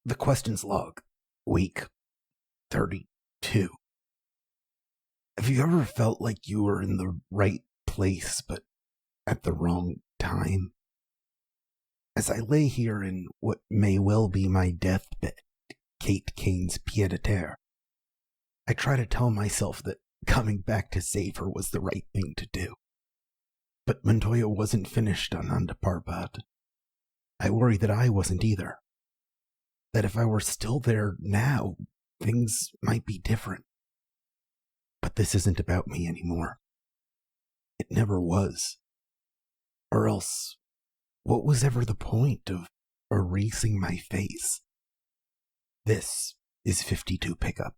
The questions log, week 32. Have you ever felt like you were in the right place, but at the wrong time? As I lay here in what may well be my deathbed, Kate Kane's pied-à-terre, I try to tell myself that coming back to save her was the right thing to do. But Montoya wasn't finished on Nanda Parbat. I worry that I wasn't either. That if I were still there now, things might be different. But this isn't about me anymore. It never was. Or else, what was ever the point of erasing my face? This is 52 Pickup.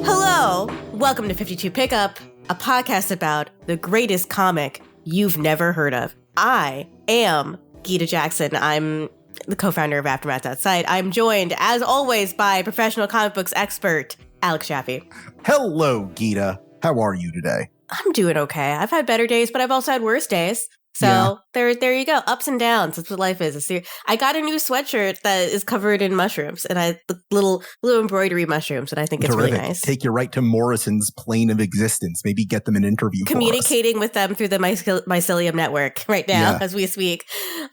Hello, welcome to 52 Pickup, a podcast about the greatest comic you've never heard of. I am Gita Jackson. I'm the co-founder of Aftermath.site. I'm joined, as always, by professional comic books expert, Alex Jaffe. Hello, Gita. How are you today? I'm doing okay. I've had better days, but I've also had worse days. So there you go. Ups and downs. That's what life is. I got a new sweatshirt that is covered in mushrooms, and little embroidery mushrooms, and I think it's Terrific. really nice. Take you right to Morrison's plane of existence. Maybe get them an interview. Communicating with them through the mycelium network right now as we speak.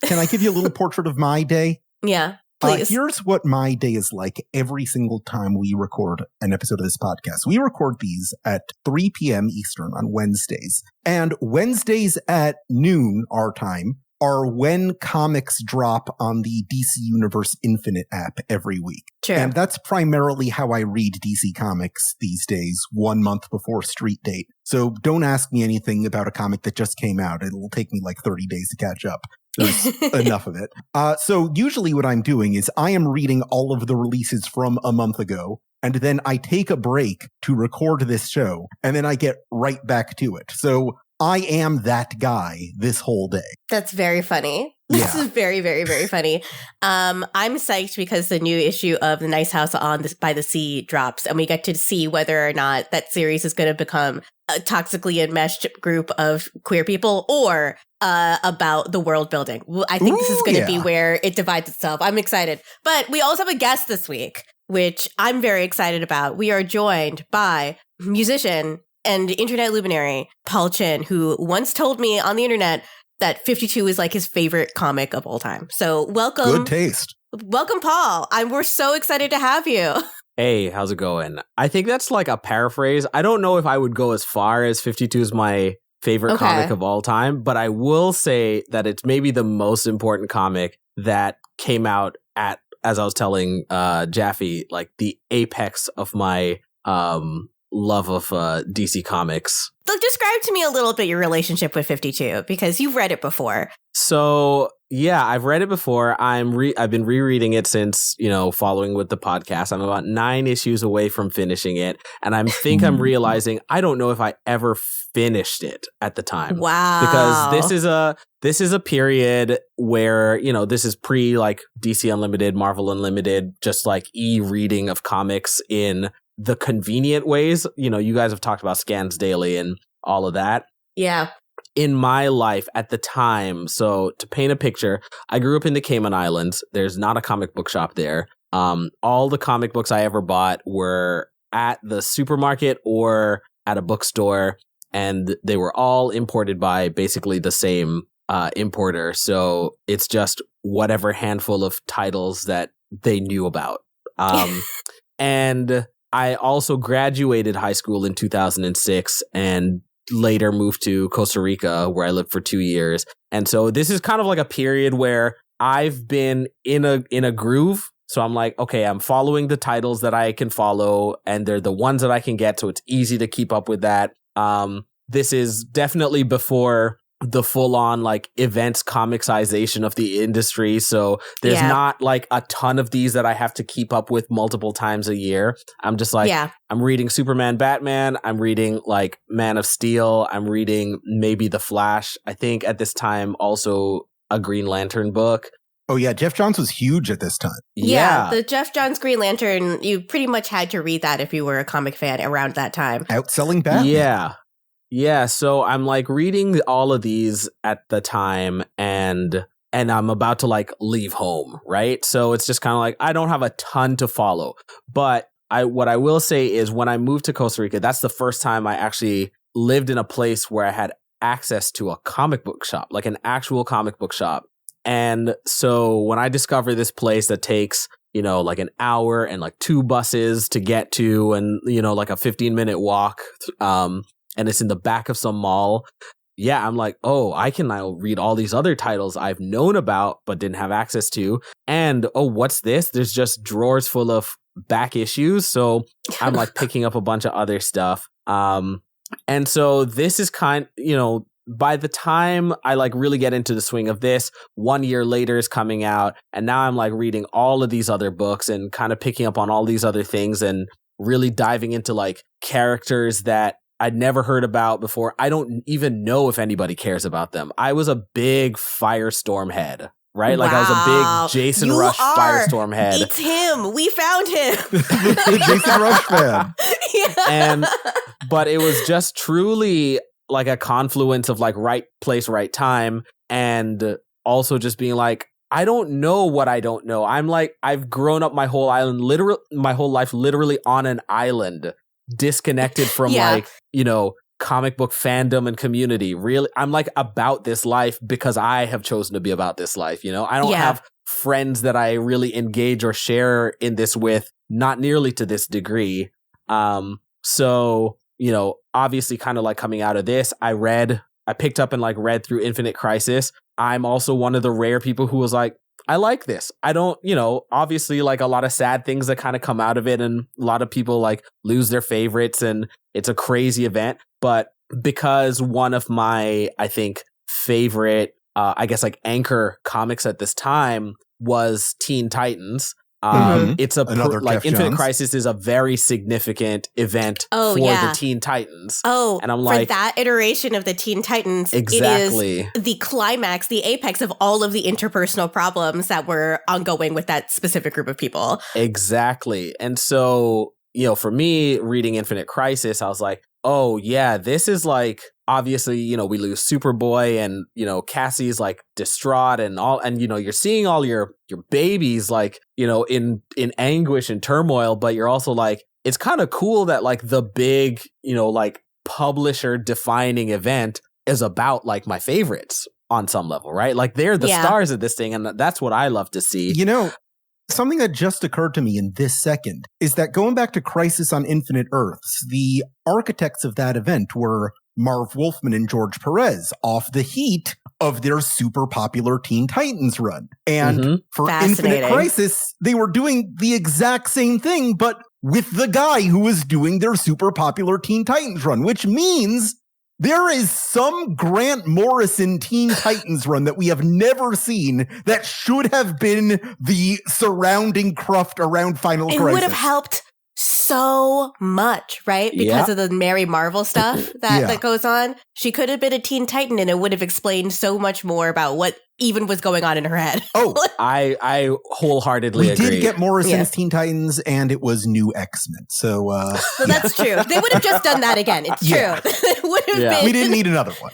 Can I give you a little portrait of my day? Yeah. Please. Here's what my day is like every single time we record an episode of this podcast. We record these at 3 p.m. Eastern on Wednesdays. And Wednesdays at noon, our time, are when comics drop on the DC Universe Infinite app every week. Sure. And that's primarily how I read DC Comics these days, 1 month before street date. So don't ask me anything about a comic that just came out. It'll take me like 30 days to catch up. There's enough of it. So usually what I'm doing is I am reading all of the releases from a month ago, and then I take a break to record this show, and then I get right back to it. So I am that guy this whole day. That's very funny. This is very, very, very funny. I'm psyched because the new issue of The Nice House by the Sea drops, and we get to see whether or not that series is going to become a toxically enmeshed group of queer people or about the world building. I think this is going to be where it divides itself. I'm excited. But we also have a guest this week, which I'm very excited about. We are joined by musician and internet luminary Paul Chin, who once told me on the internet that 52 is like his favorite comic of all time. So welcome. Good taste. Welcome, Paul. We're so excited to have you. Hey, how's it going? I think that's like a paraphrase. I don't know if I would go as far as 52 is my favorite comic of all time, but I will say that it's maybe the most important comic that came out at, as I was telling Jaffe, like the apex of my love of DC Comics. So describe to me a little bit your relationship with 52, because you've read it before. So, yeah, I've read it before. I've been rereading it since, following with the podcast. I'm about 9 issues away from finishing it. And I'm realizing I don't know if I ever finished it at the time. Wow. Because this is a period where, this is pre like DC Unlimited, Marvel Unlimited, just like e-reading of comics in the convenient ways. You guys have talked about scans daily and all of that. Yeah. In my life at the time, so to paint a picture, I grew up in the Cayman Islands. There's not a comic book shop there. All the comic books I ever bought were at the supermarket or at a bookstore, and they were all imported by basically the same importer. So it's just whatever handful of titles that they knew about. And I also graduated high school in 2006 and later moved to Costa Rica, where I lived for 2 years. And so this is kind of like a period where I've been in a groove. So I'm like, okay, I'm following the titles that I can follow, and they're the ones that I can get. So it's easy to keep up with that. This is definitely before the full-on like events comicization of the industry. So there's not like a ton of these that I have to keep up with multiple times a year. I'm just like, I'm reading Superman, Batman. I'm reading like Man of Steel. I'm reading maybe The Flash. I think at this time also a Green Lantern book. Oh, yeah. Jeff Johns was huge at this time. Yeah. The Jeff Johns Green Lantern, you pretty much had to read that if you were a comic fan around that time. Outselling Batman. Yeah. Yeah. So I'm like reading all of these at the time and I'm about to like leave home. Right. So it's just kind of like I don't have a ton to follow. But what I will say is when I moved to Costa Rica, that's the first time I actually lived in a place where I had access to a comic book shop, like an actual comic book shop. And so when I discover this place that takes, like an hour and like 2 buses to get to and, like a 15-minute walk, and it's in the back of some mall. Yeah, I'm like, oh, I can now read all these other titles I've known about but didn't have access to. And, oh, what's this? There's just drawers full of back issues. So I'm like picking up a bunch of other stuff. And so this is by the time I like really get into the swing of this, 1 year later is coming out. And now I'm like reading all of these other books and kind of picking up on all these other things and really diving into like characters that I'd never heard about before. I don't even know if anybody cares about them. I was a big Firestorm head, right? Like I was a big Jason Rush Firestorm head. It's him. We found him. Jason Rush fan. Yeah. But it was just truly like a confluence of like right place, right time. And also just being like, I don't know what I don't know. I'm like, I've grown up my whole life literally on an island, disconnected from comic book fandom and community. Really, I'm like about this life because I have chosen to be about this life. I don't have friends that I really engage or share in this with, not nearly to this degree. So, obviously kind of like coming out of this, I picked up and like read through Infinite Crisis. I'm also one of the rare people who was like, I like this. I don't, obviously like a lot of sad things that kind of come out of it and a lot of people like lose their favorites and it's a crazy event. But because one of my, I think, favorite, like anchor comics at this time was Teen Titans. It's Infinite Crisis is a very significant event for the Teen Titans. Oh, and I'm like, for that iteration of the Teen Titans, exactly. It is the climax, the apex of all of the interpersonal problems that were ongoing with that specific group of people. Exactly. And so, for me reading Infinite Crisis, I was like, oh yeah, this is like, obviously, we lose Superboy and, Cassie's like distraught and all, and, you're seeing all your babies like, in anguish and turmoil, but you're also like, it's kind of cool that like the big, like publisher defining event is about like my favorites on some level, right? Like they're the stars of this thing. And that's what I love to see. Something that just occurred to me in this second is that going back to Crisis on Infinite Earths, the architects of that event were Marv Wolfman and George Perez off the heat of their super popular Teen Titans run. And for Infinite Crisis, they were doing the exact same thing, but with the guy who was doing their super popular Teen Titans run, which means there is some Grant Morrison Teen Titans run that we have never seen that should have been the surrounding cruft around Final Crisis. It would have helped so much, right? Because of the Mary Marvel stuff that goes on. She could have been a Teen Titan and it would have explained so much more about what even was going on in her head. Oh, I wholeheartedly agree. We did get Morrison's Teen Titans and it was new X-Men. So that's true. They would have just done that again. It's true. It would have been. We didn't need another one.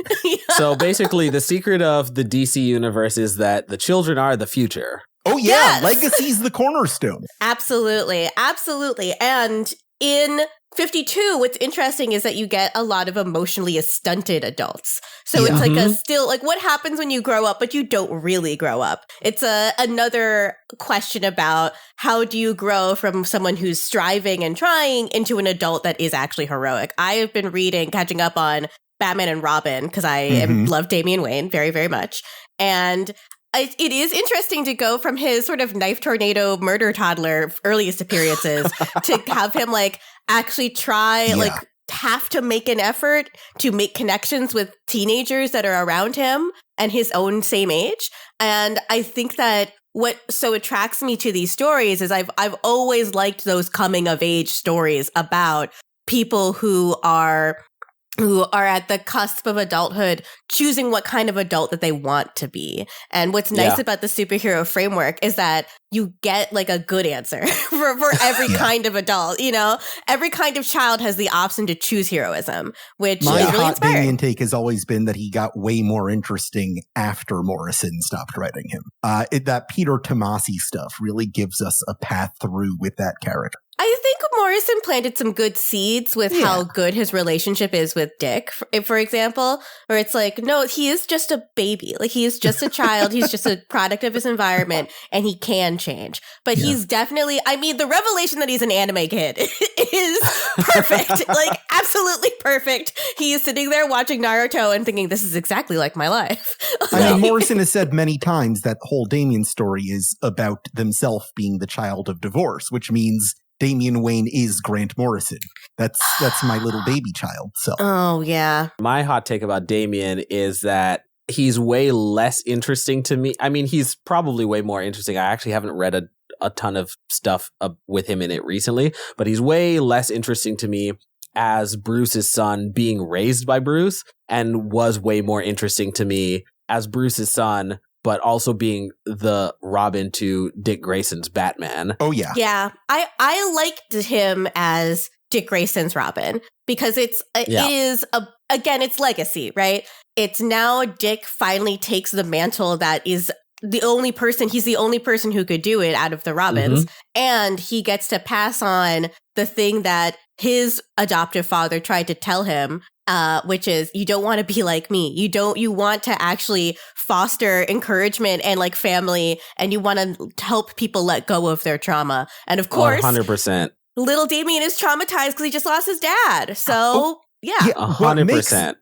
So basically the secret of the DC universe is that the children are the future. Oh, yeah. Yes. Legacy's the cornerstone. Absolutely. Absolutely. And in 52, what's interesting is that you get a lot of emotionally stunted adults. So it's like a still like what happens when you grow up, but you don't really grow up. It's another question about how do you grow from someone who's striving and trying into an adult that is actually heroic. I have been catching up on Batman and Robin because I love Damian Wayne very, very much. And it is interesting to go from his sort of knife tornado murder toddler earliest appearances to have him like actually try like have to make an effort to make connections with teenagers that are around him and his own same age. And I think that what so attracts me to these stories is I've always liked those coming of age stories about people who are who are at the cusp of adulthood, choosing what kind of adult that they want to be. And what's nice about the superhero framework is that you get like a good answer for every kind of adult, you know? Every kind of child has the option to choose heroism, which is really hot inspiring. Damian take has always been that he got way more interesting after Morrison stopped writing him. That Peter Tomasi stuff really gives us a path through with that character. I think Morrison planted some good seeds with how good his relationship is with Dick, for example, where it's like, no, he is just a baby. Like, he is just a child. He's just a product of his environment, and he can change. But he's definitely, I mean, the revelation that he's an anime kid is perfect. Like, absolutely perfect. He is sitting there watching Naruto and thinking, this is exactly like my life. I mean, Morrison has said many times that the whole Damian story is about themselves being the child of divorce, which means Damian Wayne is Grant Morrison. That's my little baby child. So, oh yeah. My hot take about Damian is that he's way less interesting to me. I mean, he's probably way more interesting. I actually haven't read a ton of stuff with him in it recently, but he's way less interesting to me as Bruce's son being raised by Bruce, and was way more interesting to me as Bruce's son, but also being the Robin to Dick Grayson's Batman. Oh, yeah. Yeah. I liked him as Dick Grayson's Robin because it is, again, it's legacy, right? It's now Dick finally takes the mantle that is he's the only person who could do it out of the Robins. And he gets to pass on the thing that his adoptive father tried to tell him, which is, you don't want to be like me. You want to actually foster encouragement and like family, and you want to help people let go of their trauma. And of course, 100%. Little Damien is traumatized because he just lost his dad. So, yeah. 100%.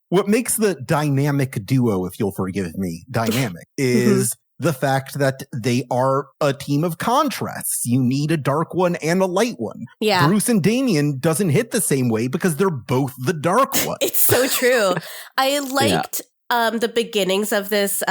What makes the dynamic duo, if you'll forgive me, dynamic is the fact that they are a team of contrasts. You need a dark one and a light one. Yeah. Bruce and Damian doesn't hit the same way because they're both the dark one. It's so true. I liked the beginnings of this,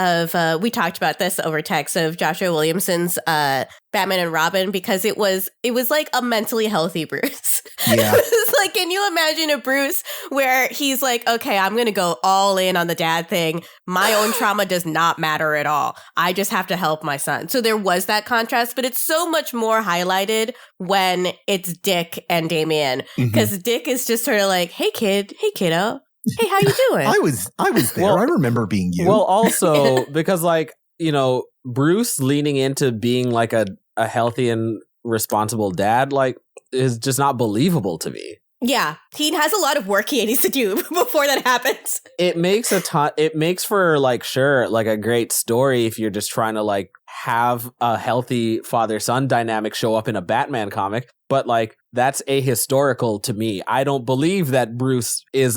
we talked about this over text, of Joshua Williamson's Batman and Robin, because it was like a mentally healthy Bruce. Yeah. It's like, can you imagine a Bruce where he's like, okay, I'm going to go all in on the dad thing. My own trauma does not matter at all. I just have to help my son. So there was that contrast, but it's so much more highlighted when it's Dick and Damian, because Dick is just sort of like, hey kiddo. Hey, how you doing? I was there. Well, I remember being you. Well, also because, like, you know, Bruce leaning into being like a healthy and responsible dad, like, is just not believable to me. Yeah, he has a lot of work he needs to do before that happens. It makes for, like, sure, like a great story if you're just trying to like have a healthy father-son dynamic show up in a Batman comic, but like that's ahistorical to me. I don't believe that Bruce is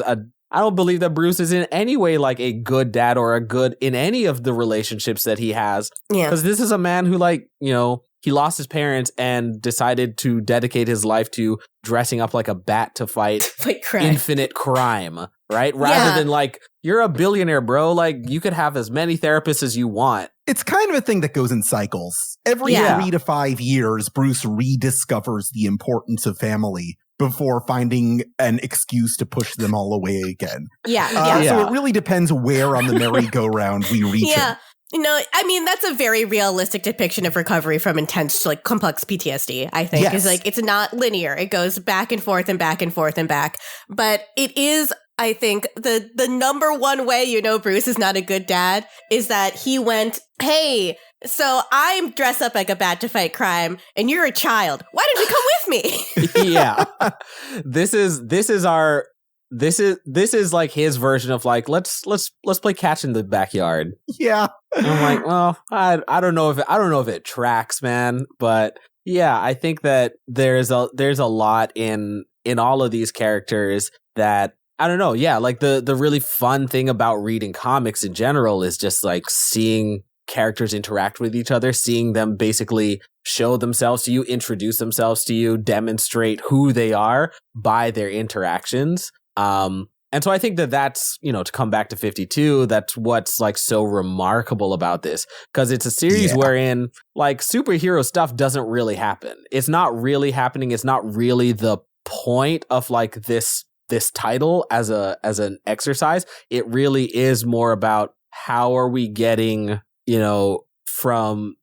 in any way like a good dad or a good in any of the relationships that he has. Yeah. Because this is a man who, like, you know, he lost his parents and decided to dedicate his life to dressing up like a bat to fight infinite crime, right? Rather than like, you're a billionaire, bro. Like, you could have as many therapists as you want. It's kind of a thing that goes in cycles. Every 3 to 5 years, Bruce rediscovers the importance of family before finding an excuse to push them all away again. So it really depends where on the merry-go-round we reach it. You know, I mean, that's a very realistic depiction of recovery from intense, like, complex PTSD, I think. Yes. It's like, it's not linear. It goes back and forth and back and forth and back. But it is, I think, the number one way you know Bruce is not a good dad is that he went, hey, so I'm dressed up like a bat to fight crime, and you're a child. Why don't you come with me? Yeah. This is like his version of like, let's play catch in the backyard. Yeah. I'm like, well, I don't know if it tracks, man, but yeah, I think that there's a lot in all of these characters that, I don't know, yeah, like the really fun thing about reading comics in general is just like seeing characters interact with each other, seeing them basically show themselves to you, introduce themselves to you, demonstrate who they are by their interactions. And so I think that's, you know, to come back to 52, that's what's like so remarkable about this, because it's a series wherein like superhero stuff doesn't really happen. It's not really happening. It's not really the point of like this this title as an exercise. It really is more about how are we getting, from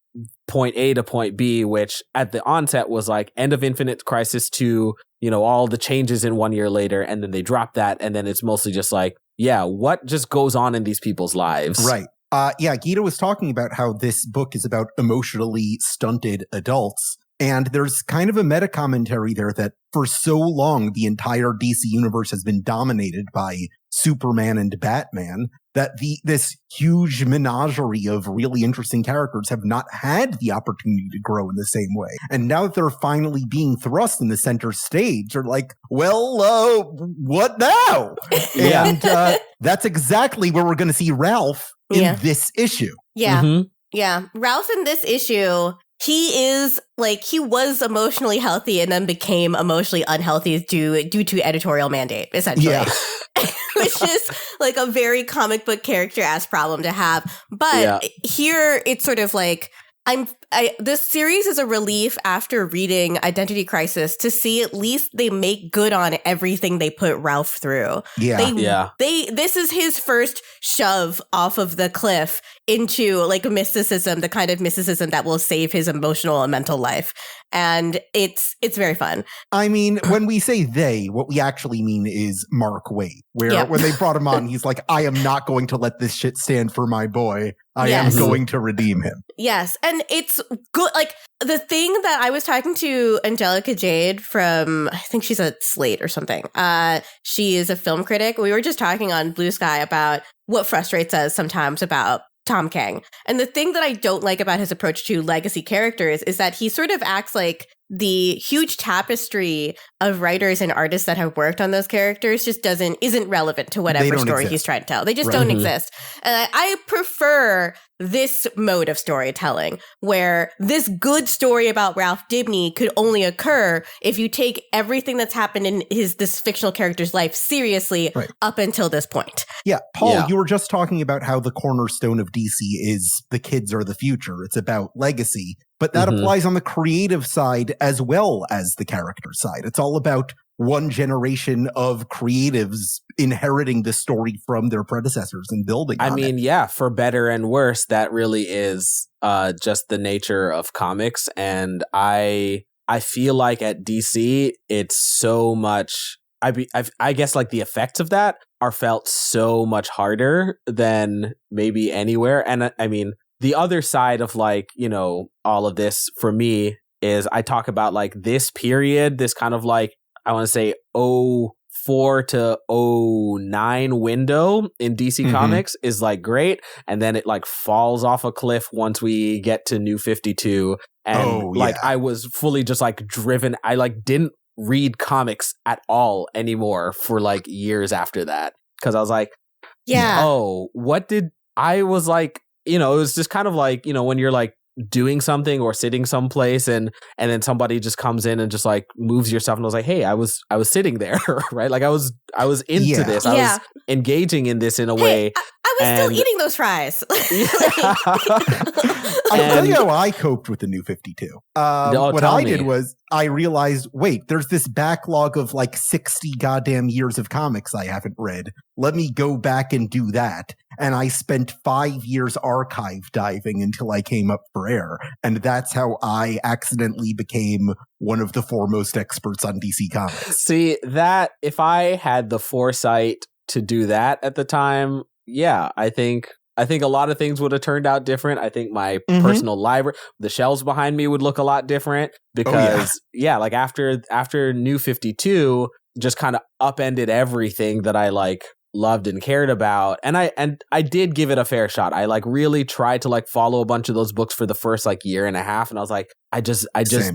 point A to point B, which at the onset was like End of Infinite Crisis to, all the changes in 1 year later. And then they drop that. And then it's mostly just like, yeah, what just goes on in these people's lives? Right. Gita was talking about how this book is about emotionally stunted adults. And there's kind of a meta commentary there that for so long, the entire DC universe has been dominated by Superman and Batman, that this huge menagerie of really interesting characters have not had the opportunity to grow in the same way. And now that they're finally being thrust in the center stage, they're like, well, what now? Yeah. And that's exactly where we're going to see Ralph in this issue. Yeah. Mm-hmm. Yeah. Ralph in this issue, he was emotionally healthy and then became emotionally unhealthy due to editorial mandate, essentially. Yeah. Which is like a very comic book character-ass problem to have. But here it's sort of like, this series is a relief after reading Identity Crisis to see at least they make good on everything they put Ralph through. This is his first shove off of the cliff into like mysticism, the kind of mysticism that will save his emotional and mental life. And it's very fun. I mean, when we say they, what we actually mean is Mark Waid, where when they brought him on, he's like, I am not going to let this shit stand for my boy. I am going to redeem him. Yes. And it's good. Like the thing that I was talking to Angelica Jade from, I think she's at Slate or something. She is a film critic. We were just talking on Blue Sky about what frustrates us sometimes about Tom King. And the thing that I don't like about his approach to legacy characters is that he sort of acts like the huge tapestry of writers and artists that have worked on those characters just isn't relevant to whatever story he's trying to tell. They just don't exist. And I prefer this mode of storytelling where this good story about Ralph Dibny could only occur if you take everything that's happened in this fictional character's life seriously up until this point. Yeah. Paul, you were just talking about how the cornerstone of DC is the kids are the future. It's about legacy. But that applies on the creative side as well as the character side. It's all about one generation of creatives inheriting the story from their predecessors and building on it. For better and worse, that really is just the nature of comics. And I feel like at DC, it's so much... I guess like the effects of that are felt so much harder than maybe anywhere. And I mean... The other side of like, all of this for me is I talk about like this period, this kind of like, I want to say 04 to 09 window in DC Comics is like great. And then it like falls off a cliff once we get to New 52. And I was fully just like driven. I like didn't read comics at all anymore for like years after that. Cause I was like, I was like, it was just kind of like, when you're like doing something or sitting someplace and then somebody just comes in and just like moves your stuff. And I was like, hey, I was sitting there, right? Like I was into this. I was engaging in this in a way. I was still eating those fries. I'll tell you how I coped with the New 52. What I did was I realized, wait, there's this backlog of like 60 goddamn years of comics I haven't read. Let me go back and do that. And I spent 5 years archive diving until I came up for air. And that's how I accidentally became one of the foremost experts on DC Comics. See, that if I had the foresight to do that at the time, I think a lot of things would have turned out different. I think my personal library, the shelves behind me would look a lot different because like after New 52 just kind of upended everything that I like loved and cared about. And I did give it a fair shot. I like really tried to like follow a bunch of those books for the first like year and a half. And I was like, I just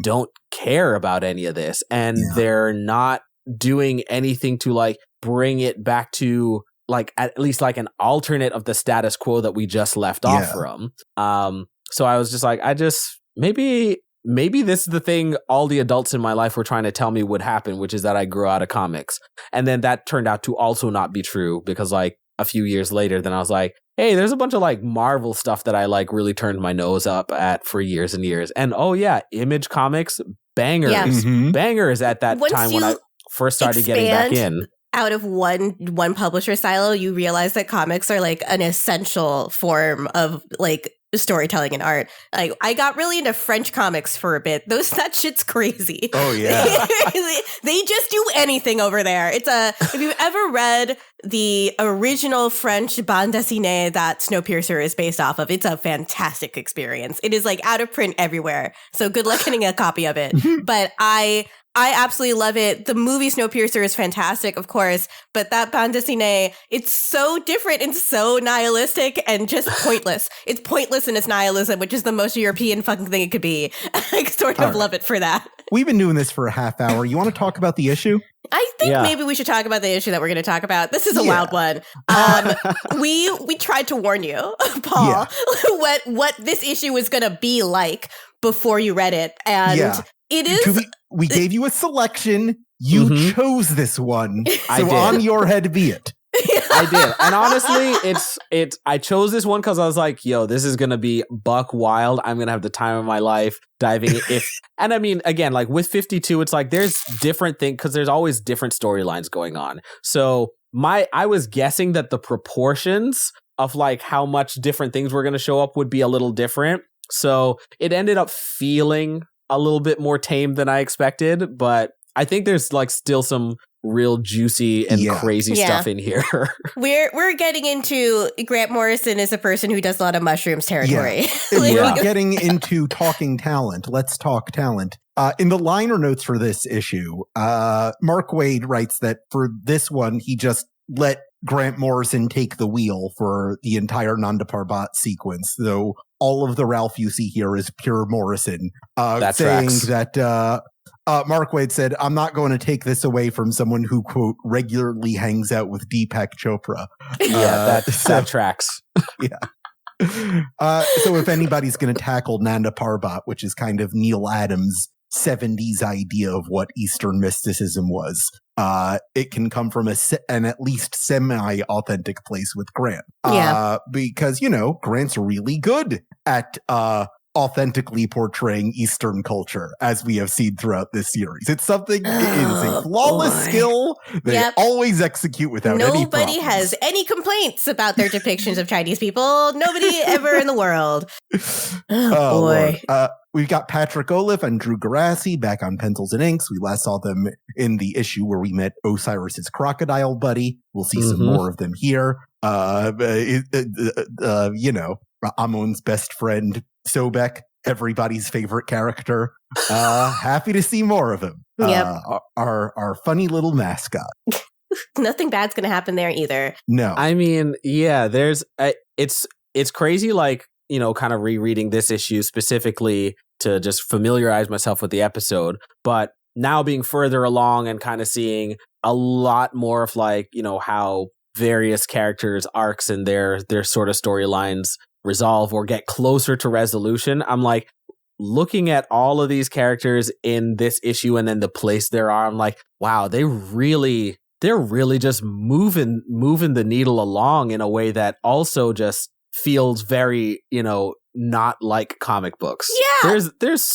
don't care about any of this. And they're not doing anything to like bring it back to like at least like an alternate of the status quo that we just left off from. So I was just like, maybe this is the thing all the adults in my life were trying to tell me would happen, which is that I grew out of comics. And then that turned out to also not be true because like a few years later, then I was like, hey, there's a bunch of like Marvel stuff that I like really turned my nose up at for years and years. And Image Comics, bangers at that time when I first started getting back in. out of one publisher silo, you realize that comics are like an essential form of like storytelling and art. Like I got really into French comics for a bit. That shit's crazy. Oh yeah. They just do anything over there. If you've ever read the original French bande dessinée that Snowpiercer is based off of, it's a fantastic experience. It is like out of print everywhere. So good luck getting a copy of it. But I absolutely love it. The movie Snowpiercer is fantastic, of course, but that bande dessinée, it's so different and so nihilistic and just pointless. It's pointless in its nihilism, which is the most European fucking thing it could be. I sort of love it for that. We've been doing this for a half hour. You want to talk about the issue? I think maybe we should talk about the issue that we're going to talk about. This is a wild one. We tried to warn you, Paul, what this issue was going to be like before you read it. And it is... We gave you a selection. You chose this one. So on your head be it. I did. And honestly, I chose this one because I was like, yo, this is going to be buck wild. I'm going to have the time of my life diving and I mean, again, like with 52, it's like there's different things because there's always different storylines going on. So I was guessing that the proportions of like how much different things were going to show up would be a little different. So it ended up feeling a little bit more tame than I expected, but I think there's like still some real juicy and crazy stuff in here. We're getting into Grant Morrison is a person who does a lot of mushrooms territory. We're getting into talking talent. Let's talk talent. In the liner notes for this issue, Mark Waid writes that for this one, he just let Grant Morrison take the wheel for the entire Nanda Parbat sequence. So all of the Ralph you see here is pure Morrison, saying that Mark Waid said, "I'm not going to take this away from someone who, quote, regularly hangs out with Deepak Chopra." That tracks. So if anybody's going to tackle Nanda Parbat, which is kind of Neil Adams' 70s idea of what Eastern mysticism was, it can come from an at least semi-authentic place with Grant. Because, Grant's really good at authentically portraying Eastern culture, as we have seen throughout this series. It's something, it is a flawless skill. They always execute without any problems. Nobody has any complaints about their depictions of Chinese people. Nobody ever in the world. Oh boy. We've got Patrick Olive and Drew Garassi back on Pencils and Inks. We last saw them in the issue where we met Osiris's crocodile buddy. We'll see some more of them here. Amon's best friend, Sobek, everybody's favorite character. Happy to see more of him. Our funny little mascot. Nothing bad's going to happen there either. No. I mean, there's it's crazy, like, kind of rereading this issue specifically to just familiarize myself with the episode. But now being further along and kind of seeing a lot more of like, how various characters' arcs and their sort of storylines resolve or get closer to resolution. I'm like looking at all of these characters in this issue and then the place they are. I'm like, wow, they're really just moving the needle along in a way that also just feels very, not like comic books. Yeah. There's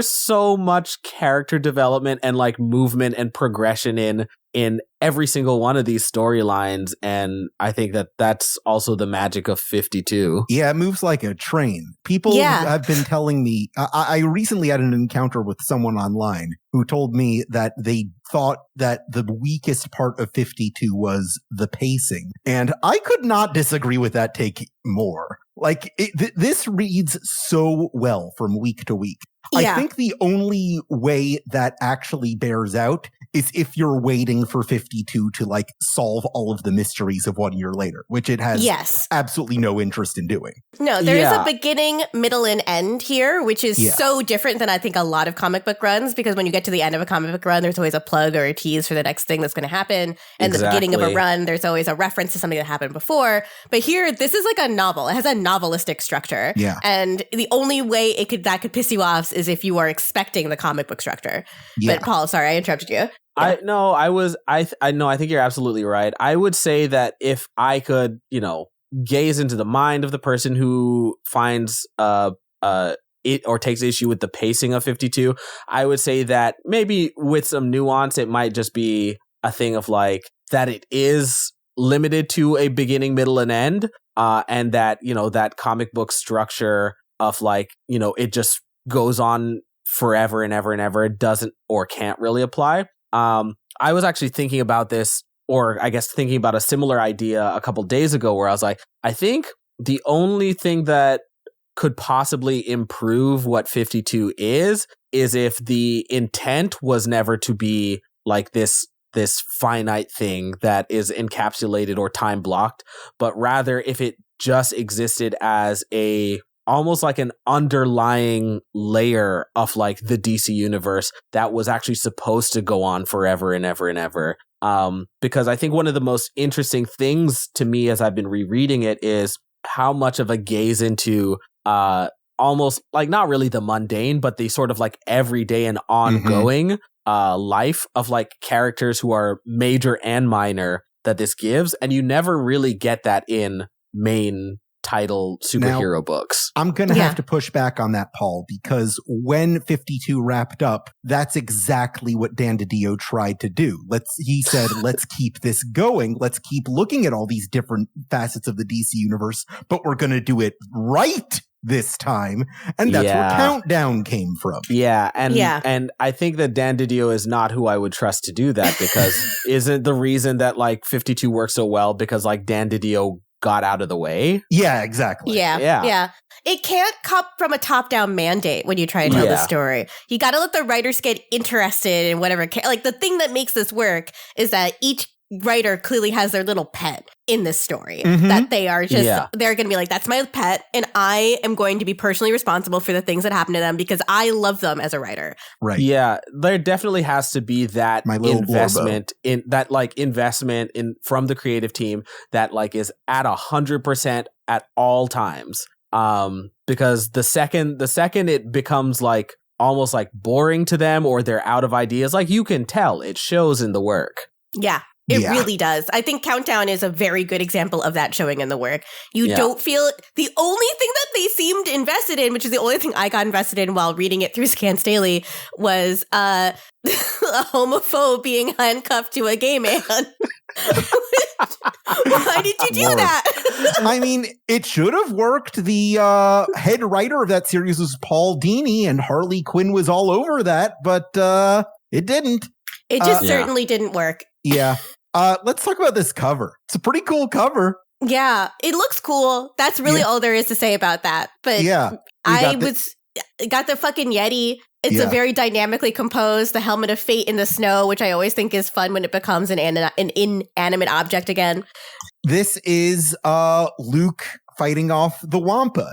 so much character development and like movement and progression in every single one of these storylines, and I think that that's also the magic of 52. Yeah, it moves like a train. People have been telling me, I recently had an encounter with someone online who told me that they thought that the weakest part of 52 was the pacing, and I could not disagree with that take more. Like, this reads so well from week to week. I think the only way that actually bears out is if you're waiting for 52 to like solve all of the mysteries of 1 year later, which it has absolutely no interest in doing. No, there is a beginning, middle, and end here, which is so different than I think a lot of comic book runs, because when you get to the end of a comic book run, there's always a plug or a tease for the next thing that's going to happen. And the beginning of a run, there's always a reference to something that happened before. But here, this is like a novel. It has a novelistic structure. Yeah. And the only way that could piss you off is if you are expecting the comic book structure. Yeah. But Paul, sorry, I interrupted you. I think you're absolutely right. I would say that if I could, gaze into the mind of the person who finds it or takes issue with the pacing of 52, I would say that maybe with some nuance, it might just be a thing of like, that it is limited to a beginning, middle, and end, and that, that comic book structure of like, it just goes on forever and ever and ever. It doesn't or can't really apply. I was actually thinking about this, or I guess thinking about a similar idea a couple days ago, where I was like, I think the only thing that could possibly improve what 52 is if the intent was never to be like this finite thing that is encapsulated or time blocked, but rather if it just existed as almost like an underlying layer of like the DC universe that was actually supposed to go on forever and ever and ever. Because I think one of the most interesting things to me as I've been rereading it is how much of a gaze into almost like not really the mundane, but the sort of like everyday and ongoing life of like characters who are major and minor that this gives. And you never really get that in main title superhero books. I'm going to have to push back on that, Paul, because when 52 wrapped up, that's exactly what Dan DiDio tried to do. He said, let's keep this going. Let's keep looking at all these different facets of the DC universe, but we're going to do it right this time. And that's where Countdown came from. Yeah. And I think that Dan DiDio is not who I would trust to do that, because isn't the reason that like 52 works so well because like Dan DiDio got out of the way? Yeah, exactly. Yeah. It can't come from a top-down mandate when you try to tell the story. You got to let the writers get interested in whatever. Like, the thing that makes this work is that each writer clearly has their little pet in this story that they are just, they're going to be like, that's my pet, and I am going to be personally responsible for the things that happen to them because I love them as a writer. Right. Yeah, there definitely has to be that investment in that, like, investment in from the creative team that like is at 100% at all times. Because the second it becomes like almost like boring to them or they're out of ideas, like you can tell it shows in the work. Yeah. It really does. I think Countdown is a very good example of that showing in the work. You don't feel the only thing that they seemed invested in, which is the only thing I got invested in while reading it through Scans Daily, was a homophobe being handcuffed to a gay man. Why did you do that? I mean, it should have worked. The head writer of that series was Paul Dini, and Harley Quinn was all over that, but it didn't. It just certainly didn't work. Yeah. Let's talk about this cover. It's a pretty cool cover. Yeah, it looks cool. That's really all there is to say about that. But got the fucking Yeti. It's a very dynamically composed, the Helmet of Fate in the snow, which I always think is fun when it becomes an inanimate object again. This is Luke fighting off the Wampa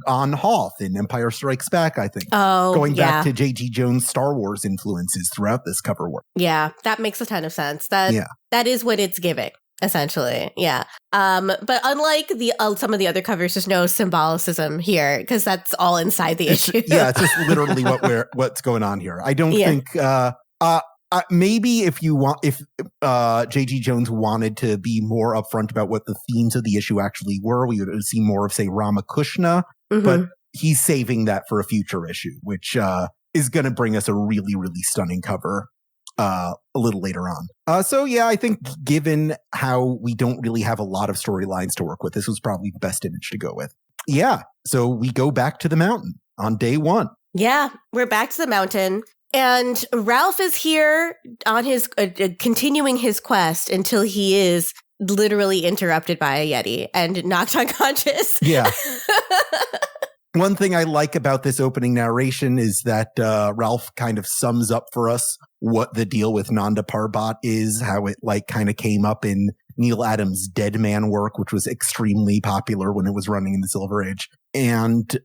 on Hoth in Empire Strikes Back, I think. Oh, going back to J.G. Jones' Star Wars influences throughout this cover work. Yeah, that makes a ton of sense. That is what it's giving, essentially. Yeah. But unlike some of the other covers, there's no symbolicism here because that's all inside the issue. Yeah, it's just literally what's going on here. I don't think maybe if J.G. Jones wanted to be more upfront about what the themes of the issue actually were, we would see more of, say, Ramakrishna, but he's saving that for a future issue, which is going to bring us a really, really stunning cover a little later on. So I think given how we don't really have a lot of storylines to work with, this was probably the best image to go with. Yeah, so we go back to the mountain on day one. Yeah, we're back to the mountain. And Ralph is here on his continuing his quest until he is literally interrupted by a Yeti and knocked unconscious. Yeah. One thing I like about this opening narration is that Ralph kind of sums up for us what the deal with Nanda Parbat is, how it like kind of came up in Neil Adams' Dead Man work, which was extremely popular when it was running in the Silver Age, and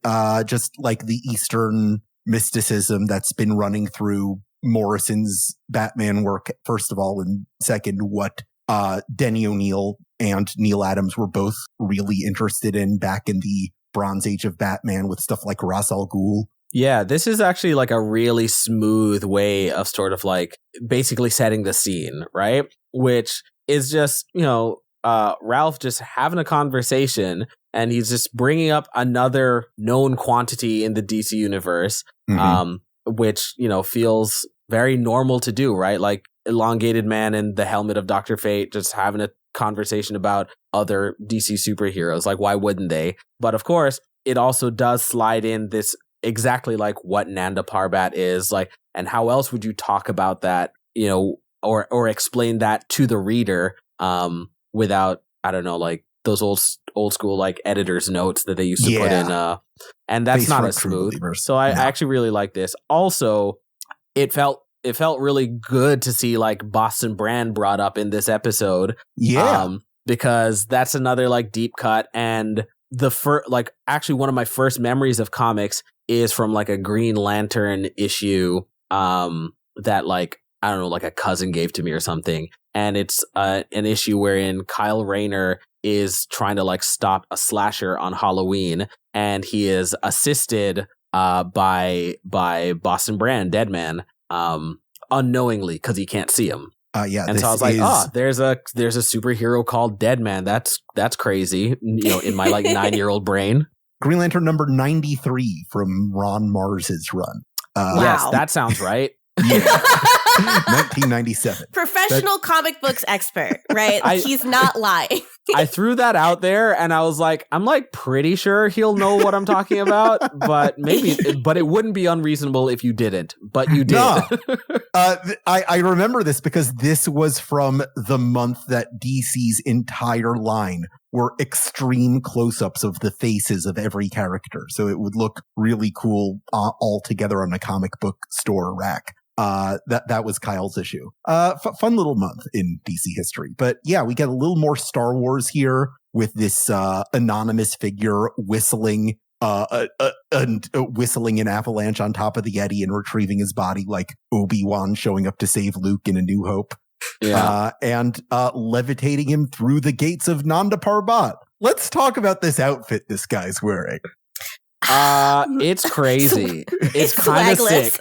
just like the Eastern mysticism that's been running through Morrison's Batman work, first of all, and second, what Denny O'Neil and Neil Adams were both really interested in back in the Bronze Age of Batman with stuff like Ra's al Ghul. Yeah, this is actually like a really smooth way of sort of like basically setting the scene, right? Which is just, Ralph just having a conversation, and he's just bringing up another known quantity in the DC universe, which, feels very normal to do, right? Like elongated man in the helmet of Dr. Fate just having a conversation about other DC superheroes. Like, why wouldn't they? But of course, it also does slide in this exactly like what Nanda Parbat is like, and how else would you talk about that, you know, or explain that to the reader without, I don't know, like those old school like editor's notes that they used to put in, and that's not as smooth. So I actually really like this. Also, it felt really good to see like Boston Brand brought up in this episode. Yeah. Because that's another like deep cut. And actually one of my first memories of comics is from like a Green Lantern issue that like, I don't know, like a cousin gave to me or something. And it's an issue wherein Kyle Rayner is trying to like stop a slasher on Halloween, and he is assisted by Boston Brand, Deadman, unknowingly because he can't see him. And so I was like, there's a superhero called Deadman. That's crazy, you know, in my like 9-year-old brain. Green Lantern number 93 from Ron Mars's run. Wow. Yes, that sounds right. Yeah. 1997. Professional comic books expert, right? He's not lying. I threw that out there and I was like, I'm like pretty sure he'll know what I'm talking about, but it wouldn't be unreasonable if you didn't, but you did. No. I remember this because this was from the month that DC's entire line were extreme close-ups of the faces of every character. So it would look really cool all together on a comic book store rack. That was Kyle's issue. Fun little month in DC history. But yeah, we get a little more Star Wars here with this anonymous figure whistling whistling an avalanche on top of the Yeti and retrieving his body like Obi-Wan showing up to save Luke in A New Hope. Yeah. And levitating him through the gates of Nanda Parbat. Let's talk about this outfit this guy's wearing. It's crazy. It's kind of sick.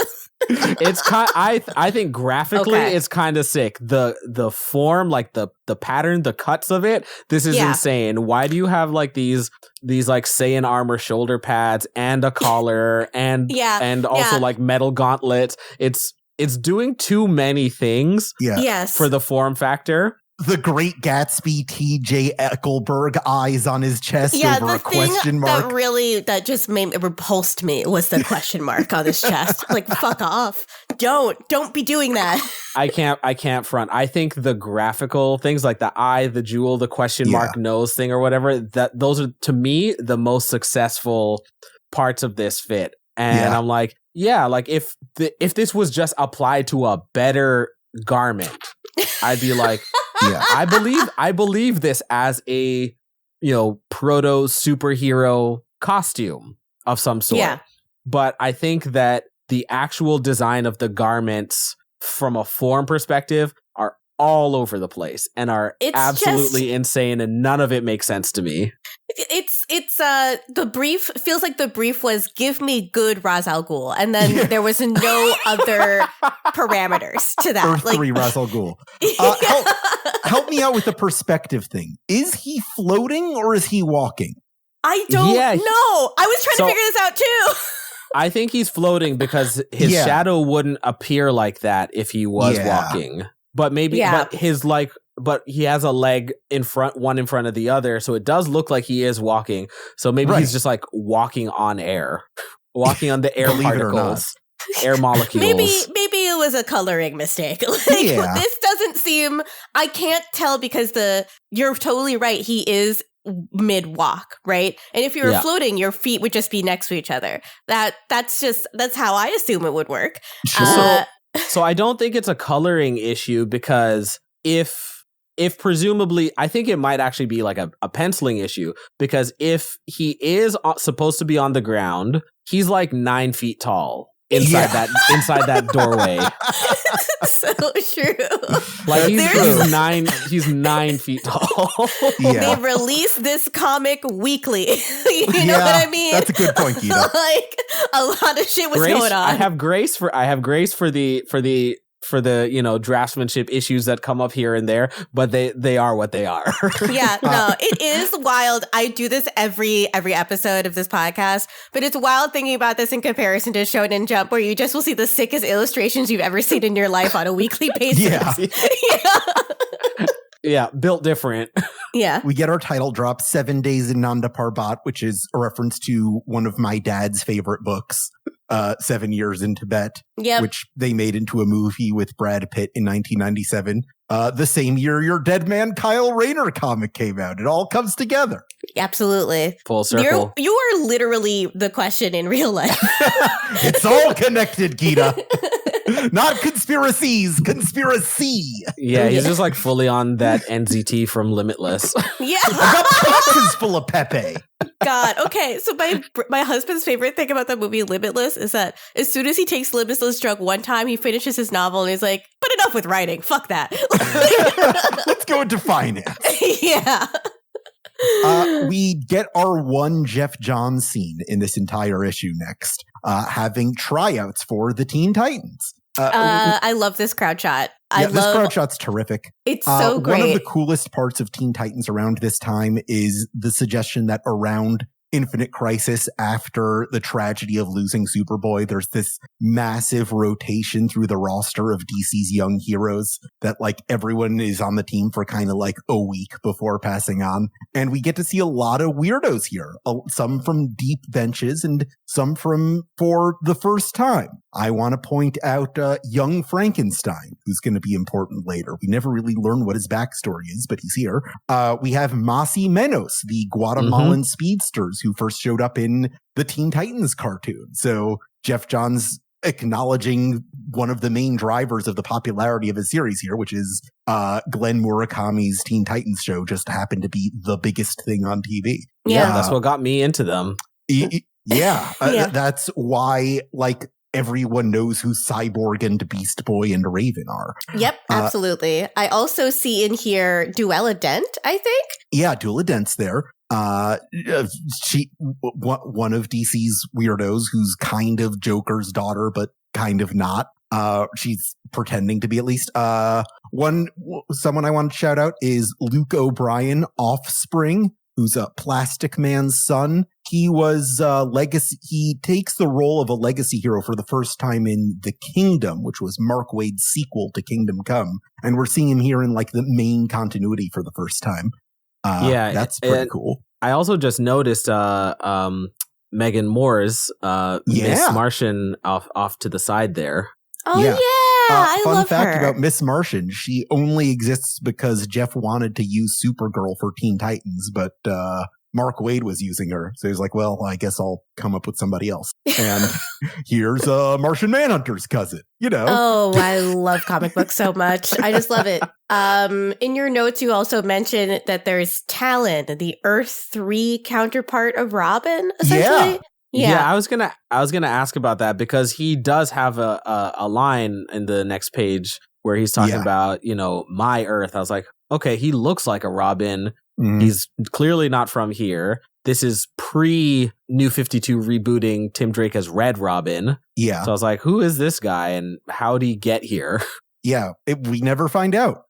I think graphically it's kind of sick. The form, like the pattern, the cuts of it. This is insane. Why do you have like these like Saiyan armor shoulder pads and a collar and also like metal gauntlets? It's doing too many things. Yeah. Yes. For the form factor. The Great Gatsby T.J. Ecclesburg eyes on his chest over a question mark. That just repulsed me was the question mark on his chest. Like, fuck off. Don't be doing that. I can't front. I think the graphical things like the eye, the jewel, the question mark nose thing or whatever, those are to me the most successful parts of this fit. And I'm like, like if this was just applied to a better garment, I'd be like, I believe this as a, you know, proto superhero costume of some sort. Yeah. But I think that the actual design of the garments from a form perspective are all over the place and are absolutely insane, and none of it makes sense to me. It's the brief feels like the brief was give me good Ra's al Ghul, and then there was no other parameters to that. Earth 3 Ra's al Ghul. Help me out with the perspective thing. Is he floating or is he walking? I don't know. I was trying to figure this out too. I think he's floating because his shadow wouldn't appear like that if he was walking. But maybe, but he has a leg in front, one in front of the other, so it does look like he is walking. So maybe he's just like walking on air, walking on the air particles, air molecules. Maybe it was a coloring mistake. This doesn't seem. I can't tell because you're totally right. He is mid walk, right? And if you were floating, your feet would just be next to each other. That's how I assume it would work. Sure. So I don't think it's a coloring issue because if presumably, I think it might actually be like a penciling issue, because if he is supposed to be on the ground, he's like 9 feet tall inside that doorway. So true. Like he's 9 feet tall. They release this comic weekly. You know what I mean? That's a good point, Gita. Like a lot of shit was going on. I have grace for the for the, draftsmanship issues that come up here and there, but they are what they are. Yeah, no, it is wild. I do this every episode of this podcast, but it's wild thinking about this in comparison to Shonen Jump, where you just will see the sickest illustrations you've ever seen in your life on a weekly basis. Yeah. Yeah, built different. Yeah. We get our title drop, 7 Days in Nanda Parbat, which is a reference to one of my dad's favorite books, 7 Years in Tibet, which they made into a movie with Brad Pitt in 1997. The same year your Dead Man Kyle Rayner comic came out. It all comes together. Absolutely. Full circle. You are literally the question in real life. It's all connected, Gita. Not conspiracies, conspiracy. Yeah, he's just like fully on that NZT from Limitless. Yeah. I got pockets full of Pepe. God. Okay. So my husband's favorite thing about the movie Limitless is that as soon as he takes Limitless drug one time, he finishes his novel and he's like, but enough with writing. Fuck that. Let's go into finance. Yeah. We get our one Jeff Johns scene in this entire issue next, having tryouts for the Teen Titans. I love this crowd shot. This crowd shot's terrific. It's so great. One of the coolest parts of Teen Titans around this time is the suggestion that around Infinite Crisis, after the tragedy of losing Superboy, there's this massive rotation through the roster of DC's young heroes that like everyone is on the team for kind of like a week before passing on. And we get to see a lot of weirdos here, some from deep benches and some for the first time. I want to point out young Frankenstein, who's going to be important later. We never really learn what his backstory is, but he's here. We have Masi Menos, the Guatemalan speedsters who first showed up in the Teen Titans cartoon. So Jeff Johns acknowledging one of the main drivers of the popularity of his series here, which is Glenn Murakami's Teen Titans show just happened to be the biggest thing on TV. Yeah. That's what got me into them. That's why, like, everyone knows who Cyborg and Beast Boy and Raven are. Yep, absolutely. I also see in here Duella Dent, I think. Yeah, Duella Dent's there. She one of DC's weirdos who's kind of Joker's daughter, but kind of not. She's pretending to be, at least. Someone I want to shout out is Luke O'Brien, Offspring, who's a Plastic Man's son. He was legacy. He takes the role of a legacy hero for the first time in The Kingdom, which was Mark Waid's sequel to Kingdom Come, and we're seeing him here in like the main continuity for the first time. That's pretty cool. I also just noticed Megan Moore's Miss Martian off to the side there. Oh yeah. I love her. Fun fact about Miss Martian, she only exists because Jeff wanted to use Supergirl for Teen Titans, but Mark Waid was using her. So he's like, well, I guess I'll come up with somebody else. And here's Martian Manhunter's cousin, Oh, I love comic books so much. I just love it. In your notes, you also mentioned that there's Talon, the Earth 3 counterpart of Robin, essentially. Yeah, I was gonna ask about that because he does have a line in the next page where he's talking about, my Earth. I was like, okay, he looks like a Robin. Mm. He's clearly not from here. This is pre-New 52 rebooting Tim Drake as Red Robin. Yeah. So I was like, who is this guy and how did he get here? Yeah, we never find out.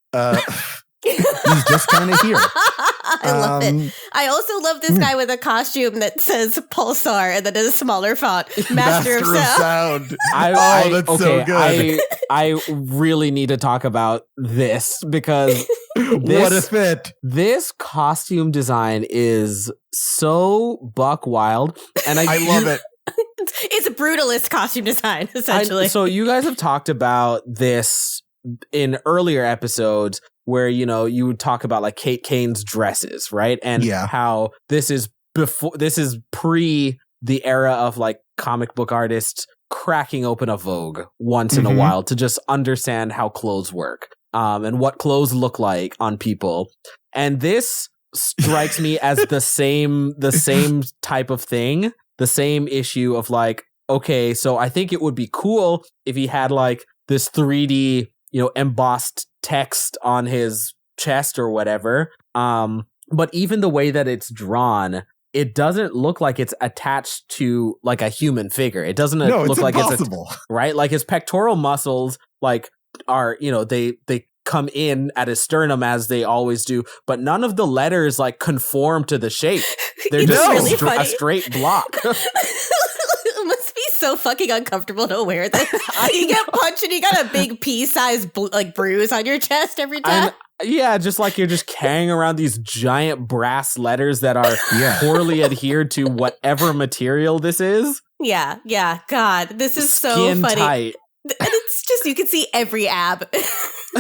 He's just kind of here. I love it. I also love this guy with a costume that says Pulsar and then in a smaller font, Master of Sound. That's so good. I really need to talk about this because what a fit. This costume design is so buck wild. And I love it. It's a brutalist costume design, essentially. So you guys have talked about this in earlier episodes where, you would talk about like Kate Kane's dresses, right? And how this is pre the era of like comic book artists cracking open a Vogue once in a while to just understand how clothes work and what clothes look like on people. And this strikes me as the same type of thing, the same issue of like, okay, so I think it would be cool if he had like this 3D, embossed text on his chest or whatever. But even the way that it's drawn, it doesn't look like it's attached to like a human figure. It doesn't look like impossible. It's right? Like his pectoral muscles like are, they come in at his sternum as they always do, but none of the letters like conform to the shape. They're just really a straight block. It must be so fucking uncomfortable to wear this. You get punched and you got a big pea-sized bruise on your chest every time. Yeah, just like you're just carrying around these giant brass letters that are poorly adhered to whatever material this is. Yeah. God, this is so Skin funny. tight. And it's just, you can see every ab.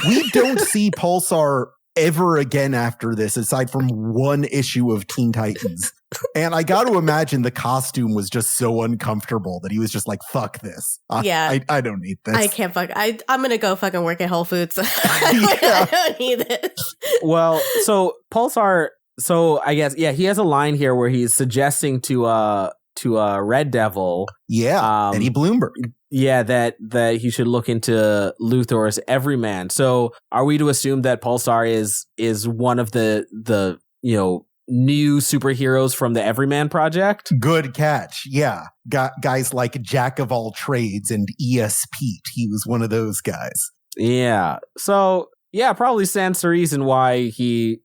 We don't see Pulsar ever again after this, aside from one issue of Teen Titans. And I got to imagine the costume was just so uncomfortable that he was just like, fuck this. I don't need this. I can't I'm going to go fucking work at Whole Foods. I don't need this. Well, so Pulsar, I guess, he has a line here where he's suggesting to Red Devil. Yeah, Eddie Bloomberg. Yeah, that he should look into Luthor's Everyman. So are we to assume that Pulsar is one of the new superheroes from the Everyman Project? Good catch. Yeah. Got guys like Jack of All Trades and E.S. Pete. He was one of those guys. Yeah. So, probably stands to reason why he,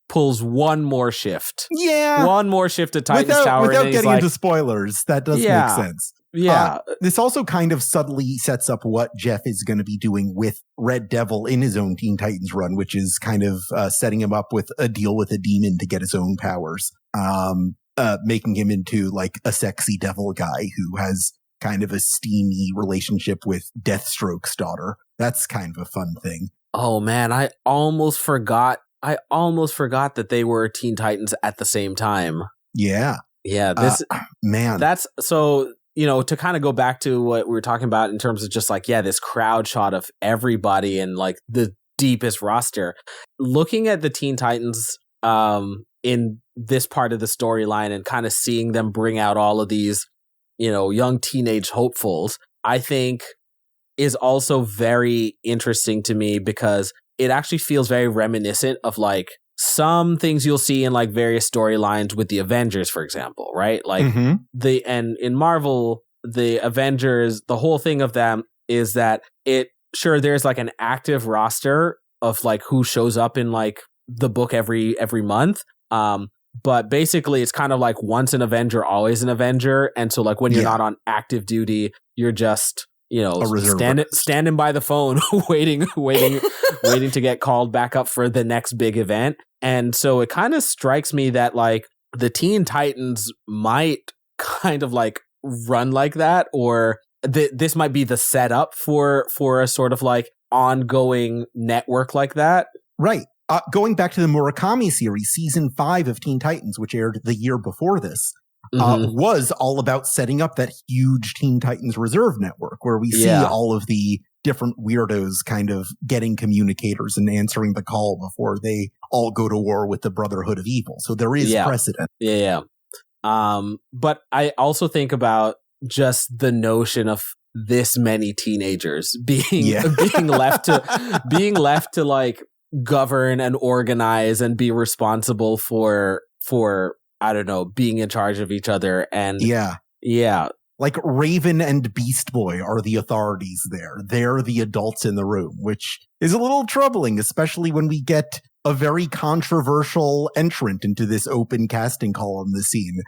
pulls one more shift. Yeah. One more shift to Titan's Tower. Without getting into spoilers, that does make sense. Yeah. This also kind of subtly sets up what Jeff is going to be doing with Red Devil in his own Teen Titans run, which is kind of setting him up with a deal with a demon to get his own powers, making him into like a sexy devil guy who has kind of a steamy relationship with Deathstroke's daughter. That's kind of a fun thing. Oh man, I almost forgot that they were Teen Titans at the same time. Yeah. Yeah, man. That's so, to kind of go back to what we were talking about in terms of just like, this crowd shot of everybody and like the deepest roster. Looking at the Teen Titans in this part of the storyline and kind of seeing them bring out all of these, young teenage hopefuls, I think is also very interesting to me because it actually feels very reminiscent of like some things you'll see in like various storylines with the Avengers, for example, right? Like and in Marvel, the Avengers, the whole thing of them is that there's like an active roster of like who shows up in like the book every month. But basically it's kind of like once an Avenger, always an Avenger. And so like when you're not on active duty, you're just, standing by the phone, waiting to get called back up for the next big event. And so it kind of strikes me that like the Teen Titans might kind of like run like that, or this might be the setup for a sort of like ongoing network like that. Right. Going back to the Murakami series, season 5 of Teen Titans, which aired the year before this, was all about setting up that huge Teen Titans Reserve network where we see all of the different weirdos kind of getting communicators and answering the call before they all go to war with the Brotherhood of Evil. So there is precedent. Yeah. But I also think about just the notion of this many teenagers being left to like govern and organize and be responsible for I don't know, being in charge of each other. And like Raven and Beast Boy are the authorities there. They're the adults in the room, which is a little troubling, especially when we get a very controversial entrant into this open casting call on the scene,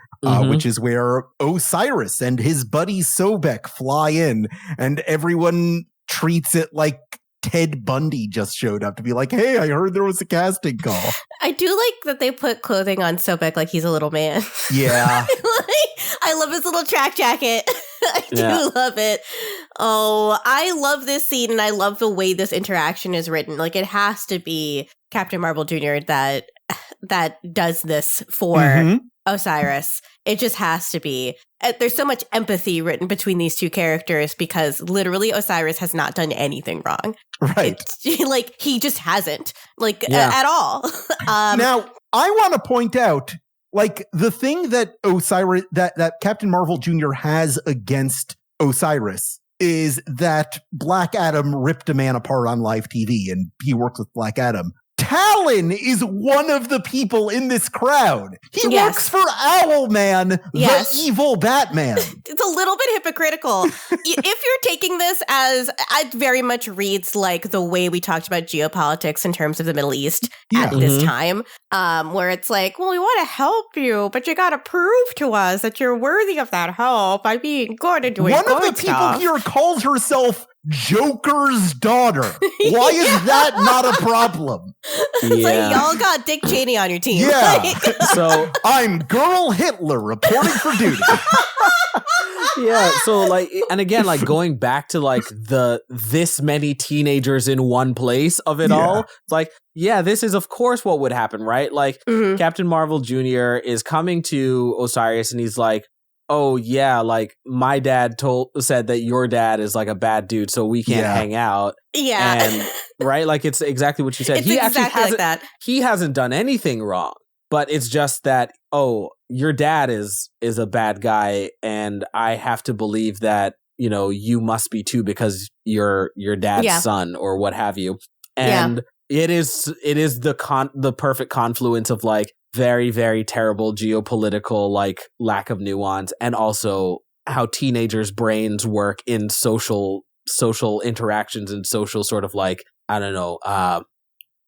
which is where Osiris and his buddy Sobek fly in, and everyone treats it like Ted Bundy just showed up to be like, hey, I heard there was a casting call. I do like that they put clothing on Sobek like he's a little man. Yeah. I love his little track jacket. I do love it. Oh, I love this scene, and I love the way this interaction is written. Like, it has to be Captain Marvel Jr. that does this for Osiris. It just has to be. There's so much empathy written between these two characters because literally Osiris has not done anything wrong. Right. Like, he just hasn't, at all. Now, I want to point out, like, the thing that Osiris, that Captain Marvel Jr. has against Osiris is that Black Adam ripped a man apart on live TV, and he worked with Black Adam. Talon is one of the people in this crowd. He Yes. works for Owlman, Yes. the evil Batman. It's a little bit hypocritical. If you're taking this as, it very much reads like the way we talked about geopolitics in terms of the Middle East at this time, where it's like, well, we want to help you, but you got to prove to us that you're worthy of that help by being good and doing One good of the people stuff. here calls herself Joker's daughter. Why is that not a problem? It's like, y'all got Dick Cheney on your team. Yeah. Like- So I'm Girl Hitler reporting for duty. yeah, so like, and again, like going back to like this many teenagers in one place of it all, it's like, yeah, this is of course what would happen, right? Like Captain Marvel Jr. is coming to Osiris and he's like, oh yeah, like my dad said that your dad is like a bad dude, so we can't hang out. Yeah. And right, like it's exactly what you said. It's He exactly actually hasn't, like that. he hasn't done anything wrong, but it's just that, oh, your dad is a bad guy, and I have to believe that, you know, you must be too because you're your dad's son or what have you. And it is the perfect confluence of like very, very terrible geopolitical like lack of nuance, and also how teenagers' brains work in social interactions and social sort of like, I don't know,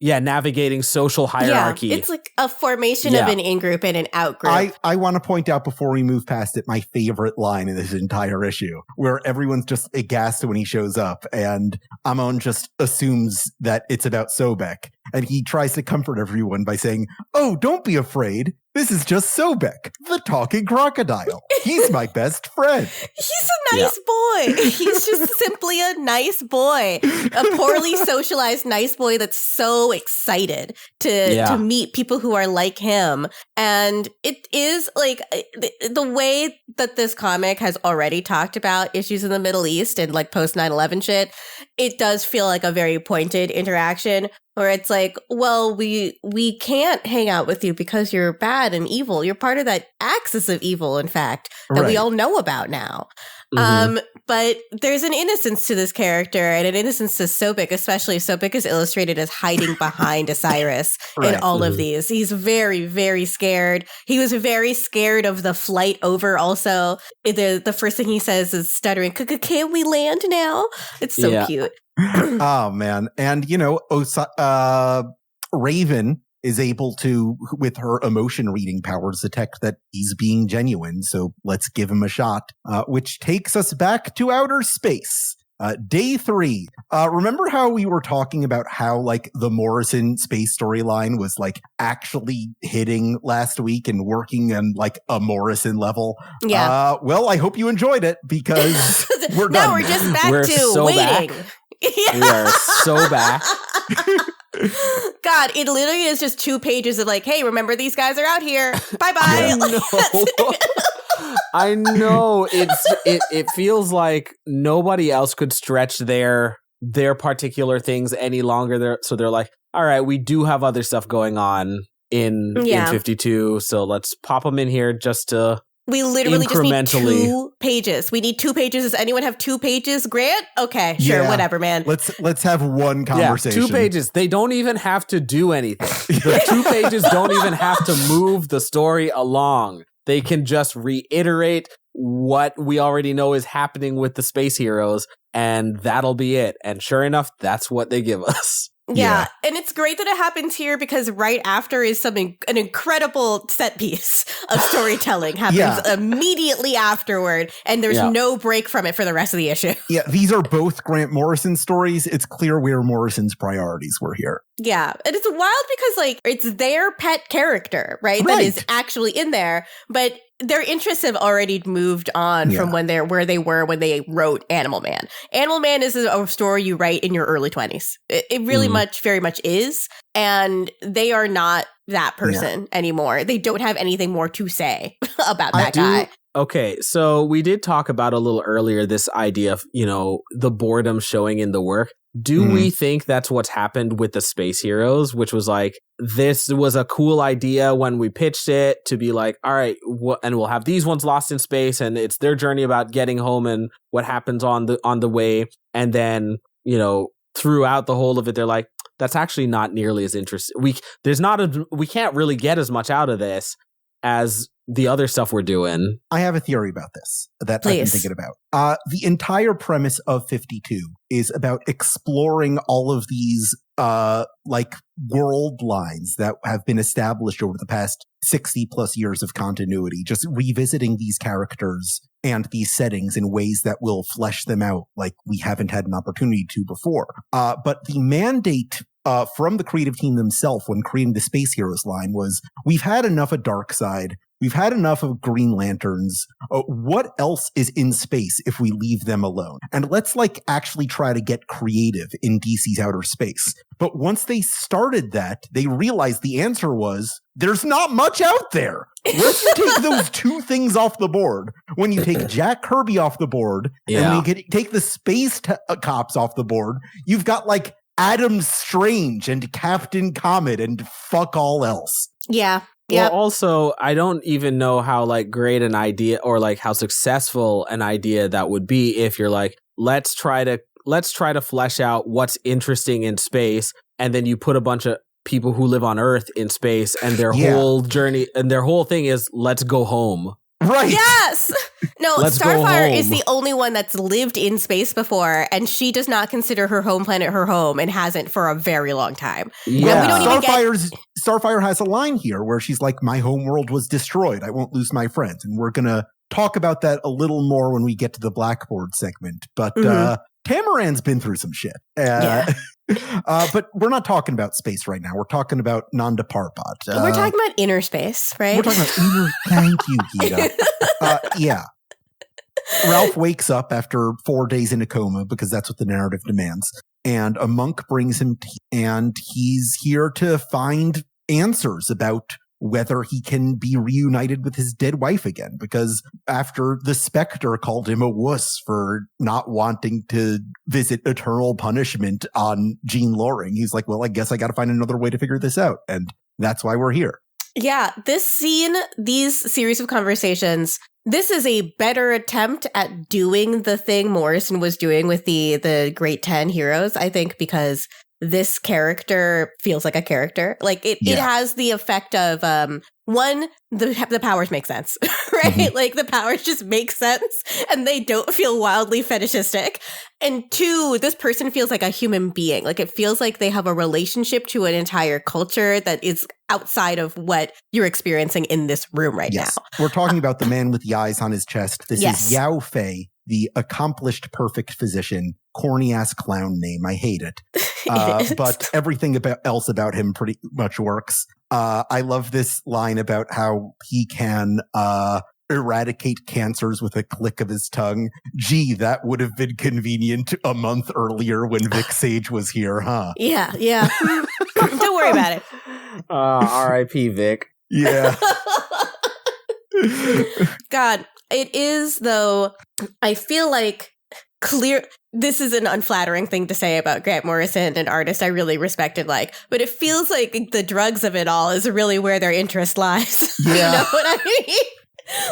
navigating social hierarchy. Yeah, it's like a formation of an in-group and an out-group. I want to point out before we move past it, my favorite line in this entire issue, where everyone's just aghast when he shows up, and Amon just assumes that it's about Sobek, and he tries to comfort everyone by saying, "Oh, don't be afraid. This is just Sobek, the talking crocodile. He's my best friend." He's a nice boy. He's just simply a nice boy. A poorly socialized nice boy that's so excited to meet people who are like him. And it is like the way that this comic has already talked about issues in the Middle East and like post 9/11 shit, it does feel like a very pointed interaction. Where it's like, well, we can't hang out with you because you're bad and evil. You're part of that axis of evil, in fact, that we all know about now. But there's an innocence to this character and an innocence to Sobek, especially Sobek is illustrated as hiding behind Osiris in all of these. He's very, very scared. He was very scared of the flight over also. The first thing he says is stuttering, "Can we land now?" It's so cute. Oh man. And you know, Raven is able to, with her emotion reading powers, detect that he's being genuine. So let's give him a shot, which takes us back to outer space. Day 3. Remember how we were talking about how like the Morrison space storyline was like actually hitting last week and working on like a Morrison level? Yeah. Well, I hope you enjoyed it, because we're now done. we're just back We're to so waiting. back. We are so back. God, it literally is just 2 pages of like, hey, remember these guys are out here. Bye-bye. I know. It feels like nobody else could stretch their particular things any longer. So they're like, all right, we do have other stuff going on in 52, so let's pop them in here just to. We literally just need 2 pages. We need 2 pages. Does anyone have 2 pages? Grant? Okay, sure, whatever, man. Let's have one conversation. 2 pages. They don't even have to do anything. The 2 pages don't even have to move the story along. They can just reiterate what we already know is happening with the space heroes, and that'll be it. And sure enough, that's what they give us. Yeah, and it's great that it happens here because right after is an incredible set piece of storytelling happens immediately afterward, and there's no break from it for the rest of the issue. Yeah, these are both Grant Morrison stories. It's clear where Morrison's priorities were here. Yeah, and it's wild because like it's their pet character, right? That is actually in there, but their interests have already moved on from where they were when they wrote Animal Man. Animal Man is a story you write in your early 20s. It really very much is. And they are not that person anymore. They don't have anything more to say about that guy. Okay, so we did talk about a little earlier this idea of, you know, the boredom showing in the work. Do we think that's what's happened with the space heroes, which was like, this was a cool idea when we pitched it to be like, all right, and we'll have these ones lost in space, and it's their journey about getting home and what happens on the way. And then, you know, throughout the whole of it, they're like, that's actually not nearly as interesting. We can't really get as much out of this as the other stuff we're doing. I have a theory about this that Please. I've been thinking about. The entire premise of 52 is about exploring all of these like world lines that have been established over the past 60 plus years of continuity, just revisiting these characters and these settings in ways that will flesh them out like we haven't had an opportunity to before. But the mandate from the creative team themselves when creating the Space Heroes line was, we've had enough of Darkseid. We've had enough of Green Lanterns. What else is in space if we leave them alone? And let's like actually try to get creative in DC's outer space. But once they started that, they realized the answer was, there's not much out there. Once you take those two things off the board, when you take Jack Kirby off the board, and when you take the space cops off the board, you've got like Adam Strange and Captain Comet and fuck all else. Yeah. Well, also, I don't even know how like great an idea or like how successful an idea that would be if you're like, let's try to flesh out what's interesting in space, and then you put a bunch of people who live on Earth in space, and their whole journey and their whole thing is let's go home. Right. Yes. No, Let's Starfire is the only one that's lived in space before, and she does not consider her home planet her home and hasn't for a very long time. Yeah. And we don't even Starfire has a line here where she's like, my home world was destroyed. I won't lose my friends. And we're going to talk about that a little more when we get to the Blackboard segment. But Tamaran's been through some shit. But we're not talking about space right now. We're talking about Nanda Parbat. We're talking about inner space, right? We're talking about inner. Thank you, Gita. Yeah. Ralph wakes up after 4 days in a coma because that's what the narrative demands. And a monk brings him and he's here to find answers about whether he can be reunited with his dead wife again, because after the Spectre called him a wuss for not wanting to visit eternal punishment on Jean Loring, he's like, well, I guess I got to find another way to figure this out. And that's why we're here. Yeah, this scene, these series of conversations, this is a better attempt at doing the thing Morrison was doing with the Great 10 heroes, I think, because this character feels like a character. Like it has the effect of one, the powers make sense, right? Mm-hmm. Like the powers just make sense and they don't feel wildly fetishistic. And two, this person feels like a human being. Like it feels like they have a relationship to an entire culture that is outside of what you're experiencing in this room right now. We're talking about the man with the eyes on his chest. This is Yao Fei, the accomplished perfect physician. Corny ass clown name. I hate it. But everything else about him pretty much works. I love this line about how he can eradicate cancers with a click of his tongue. Gee, that would have been convenient a month earlier when Vic Sage was here, huh? Yeah. Don't worry about it. R.I.P. Vic. Yeah. God, it is, though, I feel like this is an unflattering thing to say about Grant Morrison, an artist I really respect and like, but it feels like the drugs of it all is really where their interest lies. Yeah. You know what I mean?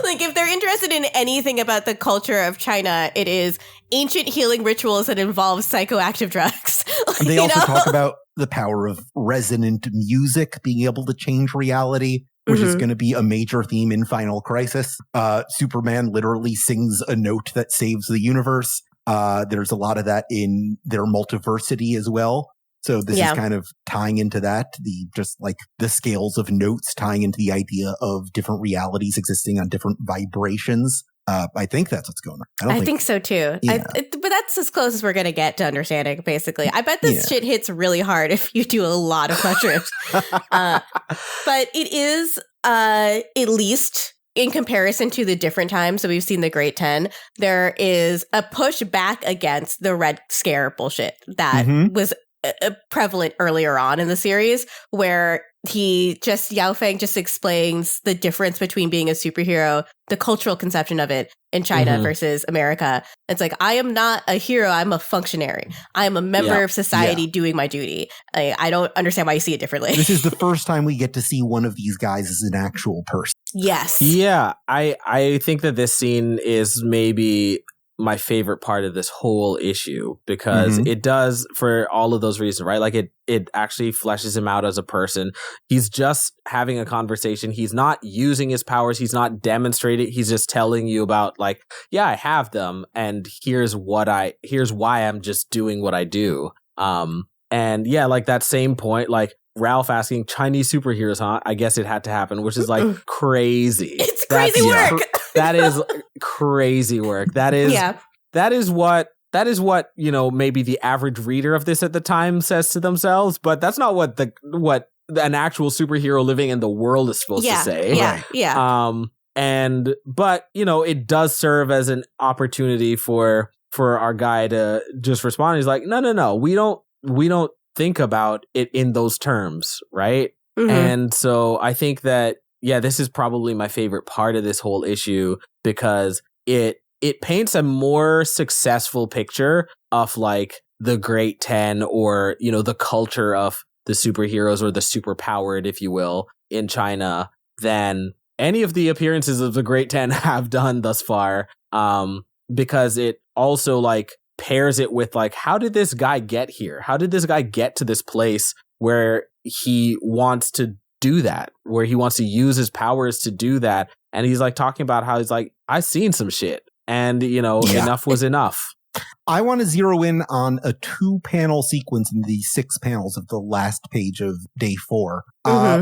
Like, if they're interested in anything about the culture of China, it is ancient healing rituals that involve psychoactive drugs. And they also talk about the power of resonant music being able to change reality, which is going to be a major theme in Final Crisis. Superman literally sings a note that saves the universe. There's a lot of that in their multiversity as well. So this is kind of tying into that, the scales of notes tying into the idea of different realities existing on different vibrations. I think that's what's going on. I think so too. Yeah. But that's as close as we're going to get to understanding, basically. I bet this shit hits really hard if you do a lot of mushrooms. But it is, at least in comparison to the different times that we've seen the Great 10, there is a push back against the Red Scare bullshit that was prevalent earlier on in the series, where Yao Feng just explains the difference between being a superhero, the cultural conception of it in China versus America. It's like, I am not a hero, I'm a functionary. I am a member of society doing my duty. I don't understand why you see it differently. This is the first time we get to see one of these guys as an actual person. Yes. Yeah, I think that this scene is maybe my favorite part of this whole issue because it does, for all of those reasons, right? Like it actually fleshes him out as a person. He's just having a conversation. He's not using his powers. He's not demonstrating. He's just telling you about like, yeah, I have them, and here's why I'm just doing what I do. And yeah, like that same point, like Ralph asking Chinese superheroes, huh? I guess it had to happen, which is like crazy. It's crazy work. That is crazy work. That is what, maybe the average reader of this at the time says to themselves, but that's not what an actual superhero living in the world is supposed to say. But it does serve as an opportunity for our guy to just respond. He's like, no, we don't think about it in those terms, right? And so I think that, this is probably my favorite part of this whole issue because it paints a more successful picture of like the Great 10 or, the culture of the superheroes or the superpowered, if you will, in China than any of the appearances of the Great 10 have done thus far. Because it also like pairs it with like, how did this guy get here? How did this guy get to this place where he wants to do that, where he wants to use his powers to do that? And he's like talking about how he's like, I've seen some shit and, enough was enough. I want to zero in on a 2-panel sequence in the 6 panels of the last page of day 4.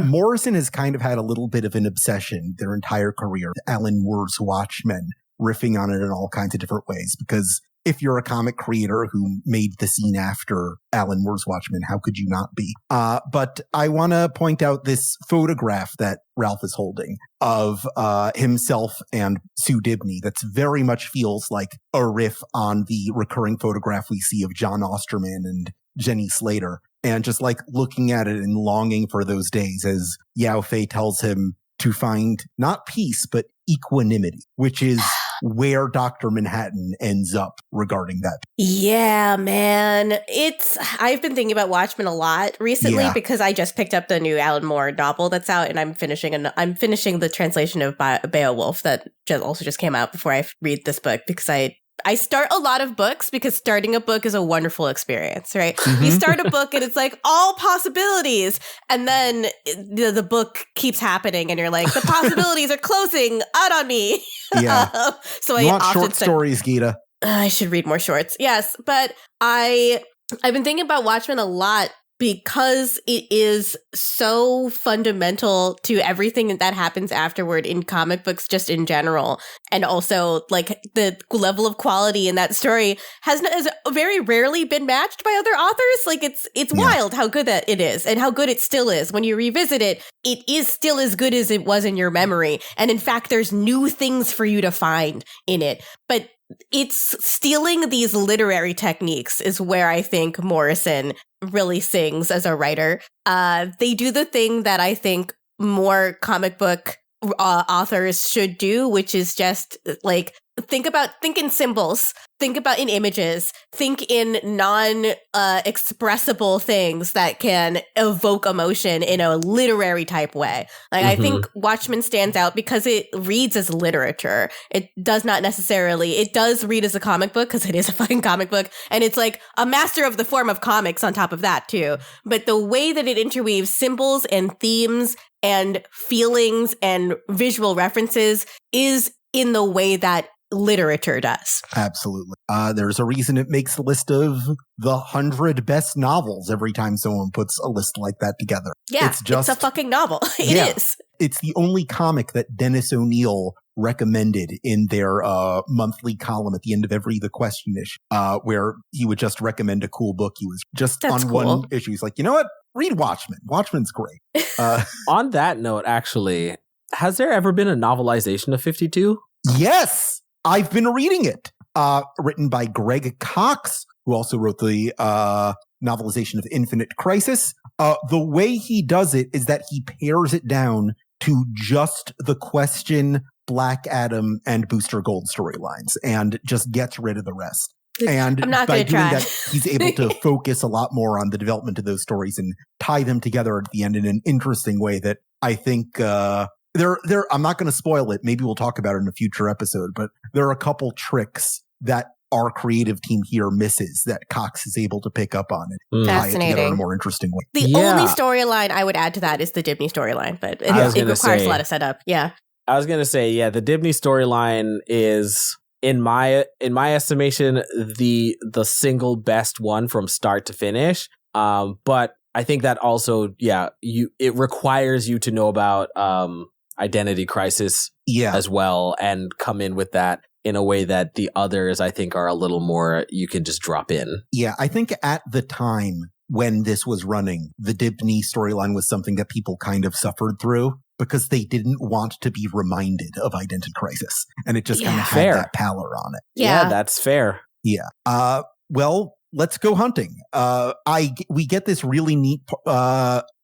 Morrison has kind of had a little bit of an obsession their entire career, Alan Moore's Watchmen, riffing on it in all kinds of different ways, because if you're a comic creator who made the scene after Alan Moore's Watchmen, how could you not be? But I want to point out this photograph that Ralph is holding of himself and Sue Dibney that's very much feels like a riff on the recurring photograph we see of John Osterman and Jenny Slater. And just like looking at it and longing for those days as Yao Fei tells him to find not peace, but equanimity, which is where Dr. Manhattan ends up regarding that. Yeah, man. I've been thinking about Watchmen a lot recently because I just picked up the new Alan Moore novel that's out, and I'm finishing the translation of Beowulf that also just came out before I read this book, because I start a lot of books because starting a book is a wonderful experience, right? You start a book and it's like all possibilities. And then the book keeps happening and you're like, the possibilities are closing out on me. Yeah. So you want short stories, Gita. I should read more shorts. Yes. But I've been thinking about Watchmen a lot because it is so fundamental to everything that happens afterward in comic books, just in general. And also, like, the level of quality in that story has very rarely been matched by other authors. Like, it's wild how good that it is and how good it still is. When you revisit it, it is still as good as it was in your memory. And in fact, there's new things for you to find in it. But it's stealing these literary techniques is where I think Morrison really sings as a writer. They do the thing that I think more comic book authors should do, which is just like think in symbols, think about in images, think in non-expressible things that can evoke emotion in a literary type way. Like I think Watchmen stands out because it reads as literature. It does read as a comic book because it is a fucking comic book, and it's like a master of the form of comics on top of that too. But the way that it interweaves symbols and themes and feelings and visual references is in the way that literature does. Absolutely. There's a reason it makes the list of the 100 best novels every time someone puts a list like that together. Yeah, it's a fucking novel. It is. It's the only comic that Dennis O'Neil recommended in their monthly column at the end of every The Question issue, where he would just recommend a cool book. He was just That's on cool. one issue. He's like, you know what? Read Watchmen. Watchmen's great. On that note, actually, has there ever been a novelization of 52? Yes, I've been reading it. Written by Greg Cox, who also wrote the novelization of Infinite Crisis. The way he does it is that he pares it down to just the Question, Black Adam, and Booster Gold storylines and just gets rid of the rest. And I'm not by doing that, he's able to focus a lot more on the development of those stories and tie them together at the end in an interesting way that I think I'm not going to spoil it. Maybe we'll talk about it in a future episode, but there are a couple tricks that our creative team here misses that Cox is able to pick up on it. Fascinating. In a more interesting way. The only storyline I would add to that is the Dibney storyline, but it requires a lot of setup. Yeah. I was going to say, the Dibney storyline is, in my estimation, the single best one from start to finish. But I think that also, it requires you to know about Identity Crisis as well, and come in with that in a way that the others, I think, are a little more, you can just drop in. Yeah, I think at the time when this was running, the Dibney storyline was something that people kind of suffered through because they didn't want to be reminded of Identity Crisis. And it just kind of had that pallor on it. Yeah, that's fair. Yeah. Well, let's go hunting. We get this really neat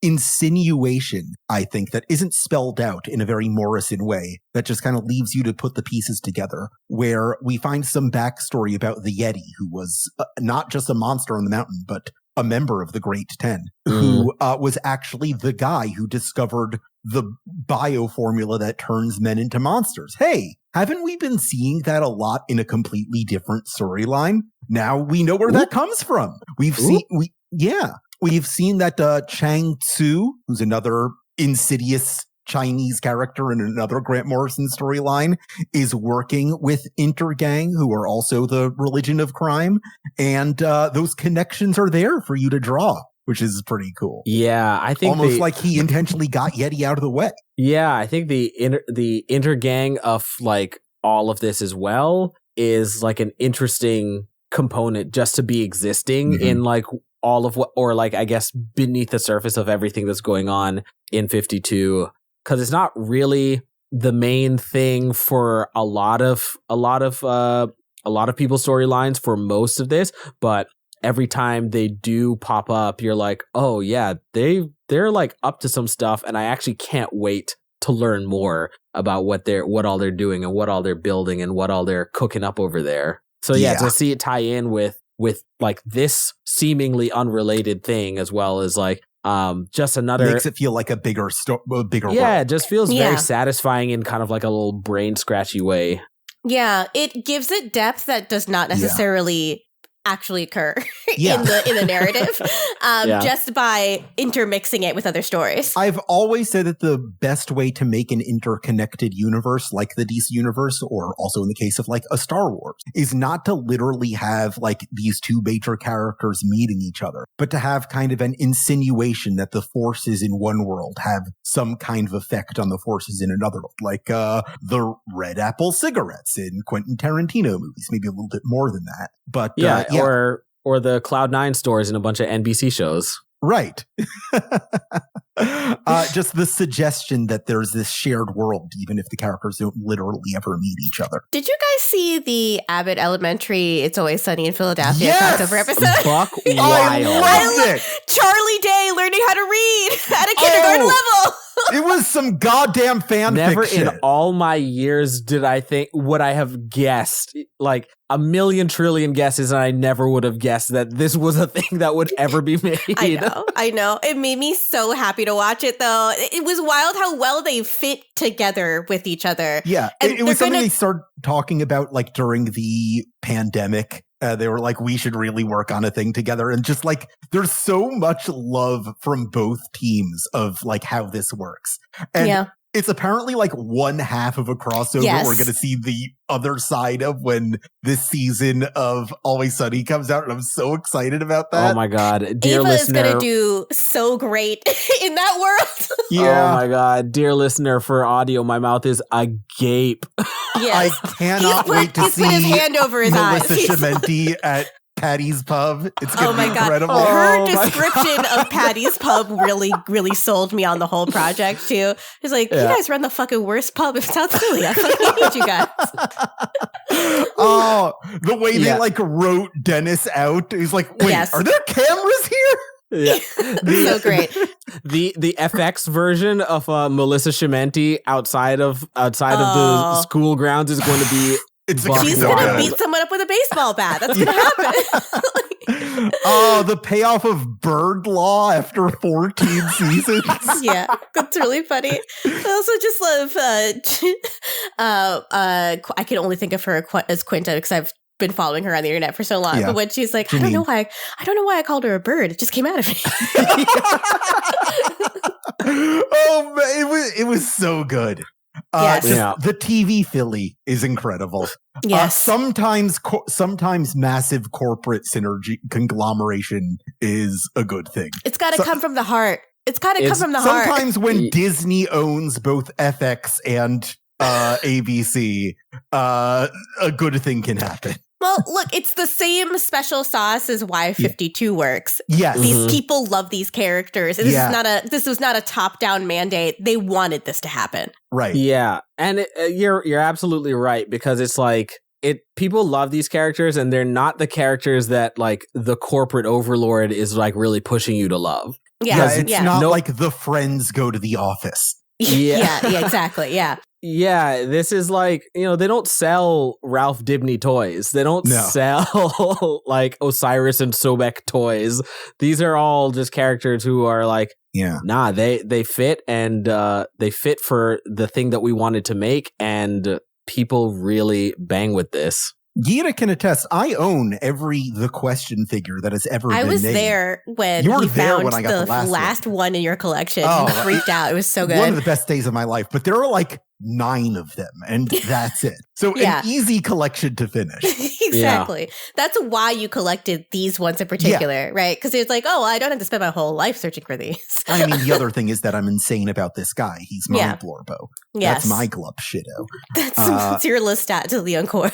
insinuation, I think, that isn't spelled out in a very Morrison way, that just kind of leaves you to put the pieces together, where we find some backstory about the Yeti, who was not just a monster on the mountain, but a member of the Great Ten, who was actually the guy who discovered the bioformula that turns men into monsters. Hey, haven't we been seeing that a lot in a completely different storyline? Now we know where that comes from. We've seen that Chang Tzu, who's another insidious Chinese character in another Grant Morrison storyline, is working with Intergang, who are also the religion of crime. And those connections are there for you to draw, which is pretty cool. Yeah, I think almost like he intentionally got Yeti out of the way. Yeah, I think the Intergang of like all of this as well is like an interesting component just to be existing in like all of what, or like I guess beneath the surface of everything that's going on in 52. Because it's not really the main thing for a lot of people's storylines for most of this, but every time they do pop up, you're like, oh yeah, they're like up to some stuff, and I actually can't wait to learn more about what all they're doing and what all they're building and what all they're cooking up over there. So to see it tie in with like this seemingly unrelated thing, as well as like just another, makes it feel like a bigger world. It just feels very satisfying in kind of like a little brain scratchy way. Yeah, it gives it depth that does not necessarily actually occur in the narrative, just by intermixing it with other stories. I've always said that the best way to make an interconnected universe like the DC universe, or also in the case of like a Star Wars, is not to literally have like these two major characters meeting each other, but to have kind of an insinuation that the forces in one world have some kind of effect on the forces in another world, like the Red Apple cigarettes in Quentin Tarantino movies, maybe a little bit more than that. But or the Cloud9 stores in a bunch of NBC shows. Right. Just the suggestion that there's this shared world, even if the characters don't literally ever meet each other. Did you guys see the Abbott Elementary It's Always Sunny in Philadelphia crossover episode? Buck wild. I loved it. Charlie Day learning how to read at a kindergarten level. It was some goddamn fan Never fiction. in all my years would I have guessed, like a million trillion guesses, and I never would have guessed that this was a thing that would ever be made. I know. It made me so happy to watch it, though. It was wild how well they fit together with each other. Yeah, it was something they started talking about like during the pandemic. They were like, we should really work on a thing together. And just like, there's so much love from both teams of like how this works. And it's apparently like one half of a crossover we're going to see the other side of when this season of Always Sunny comes out. And I'm so excited about that. Oh my God. Dear Ava listener, is going to do so great in that world. Oh my God. Dear listener, for audio, my mouth is agape. Yes. I cannot wait to see put his hand over his Melissa eyes. Cementi at Patty's Pub. It's going to be incredible. Her description of Patty's Pub really, really sold me on the whole project too. It's like, you guys run the fucking worst pub in South Philly. I fucking hate you guys. The way they like wrote Dennis out. He's like, wait, are there cameras here? Yeah, so great. The FX version of Melissa Cementi outside of the school grounds is going to be. She's going to beat someone up with a baseball bat. That's going to happen. The payoff of Bird Law after 14 seasons. Yeah, that's really funny. I also just love. I can only think of her as Quinta because I've been following her on the internet for so long. Yeah. But when she's like, Janine. I don't know why I called her a bird. It just came out of me. Oh man, it was so good. Yes. The TV Philly is incredible. Yes. Sometimes massive corporate synergy conglomeration is a good thing. It's got to come from the heart. It's got to come from the heart. Sometimes when Disney owns both FX and ABC, a good thing can happen. Well, look, it's the same special sauce as why 52 works. Yes. These people love these characters. This was not a top-down mandate. They wanted this to happen. Right. Yeah. And you're absolutely right, because it's like people love these characters, and they're not the characters that like the corporate overlord is like really pushing you to love. Yeah, it's not like the Friends go to the office. Yeah, exactly. Yeah. Yeah, this is like, they don't sell Ralph Dibny toys. They don't sell like Osiris and Sobek toys. These are all just characters who are like, nah, they fit, and they fit for the thing that we wanted to make, and people really bang with this. Gita can attest, I own every The Question figure that has ever been made. I was there when you were he there found when I got the last one in your collection. He freaked out. It was so good. One of the best days of my life, but there are like 9 of them, and that's it. So an easy collection to finish. Exactly. Yeah. That's why you collected these ones in particular, right? Because it's like, I don't have to spend my whole life searching for these. I mean, the other thing is that I'm insane about this guy. He's my Blorbo. Yes. That's my Glup shitto. That's your Lestat to the Encore.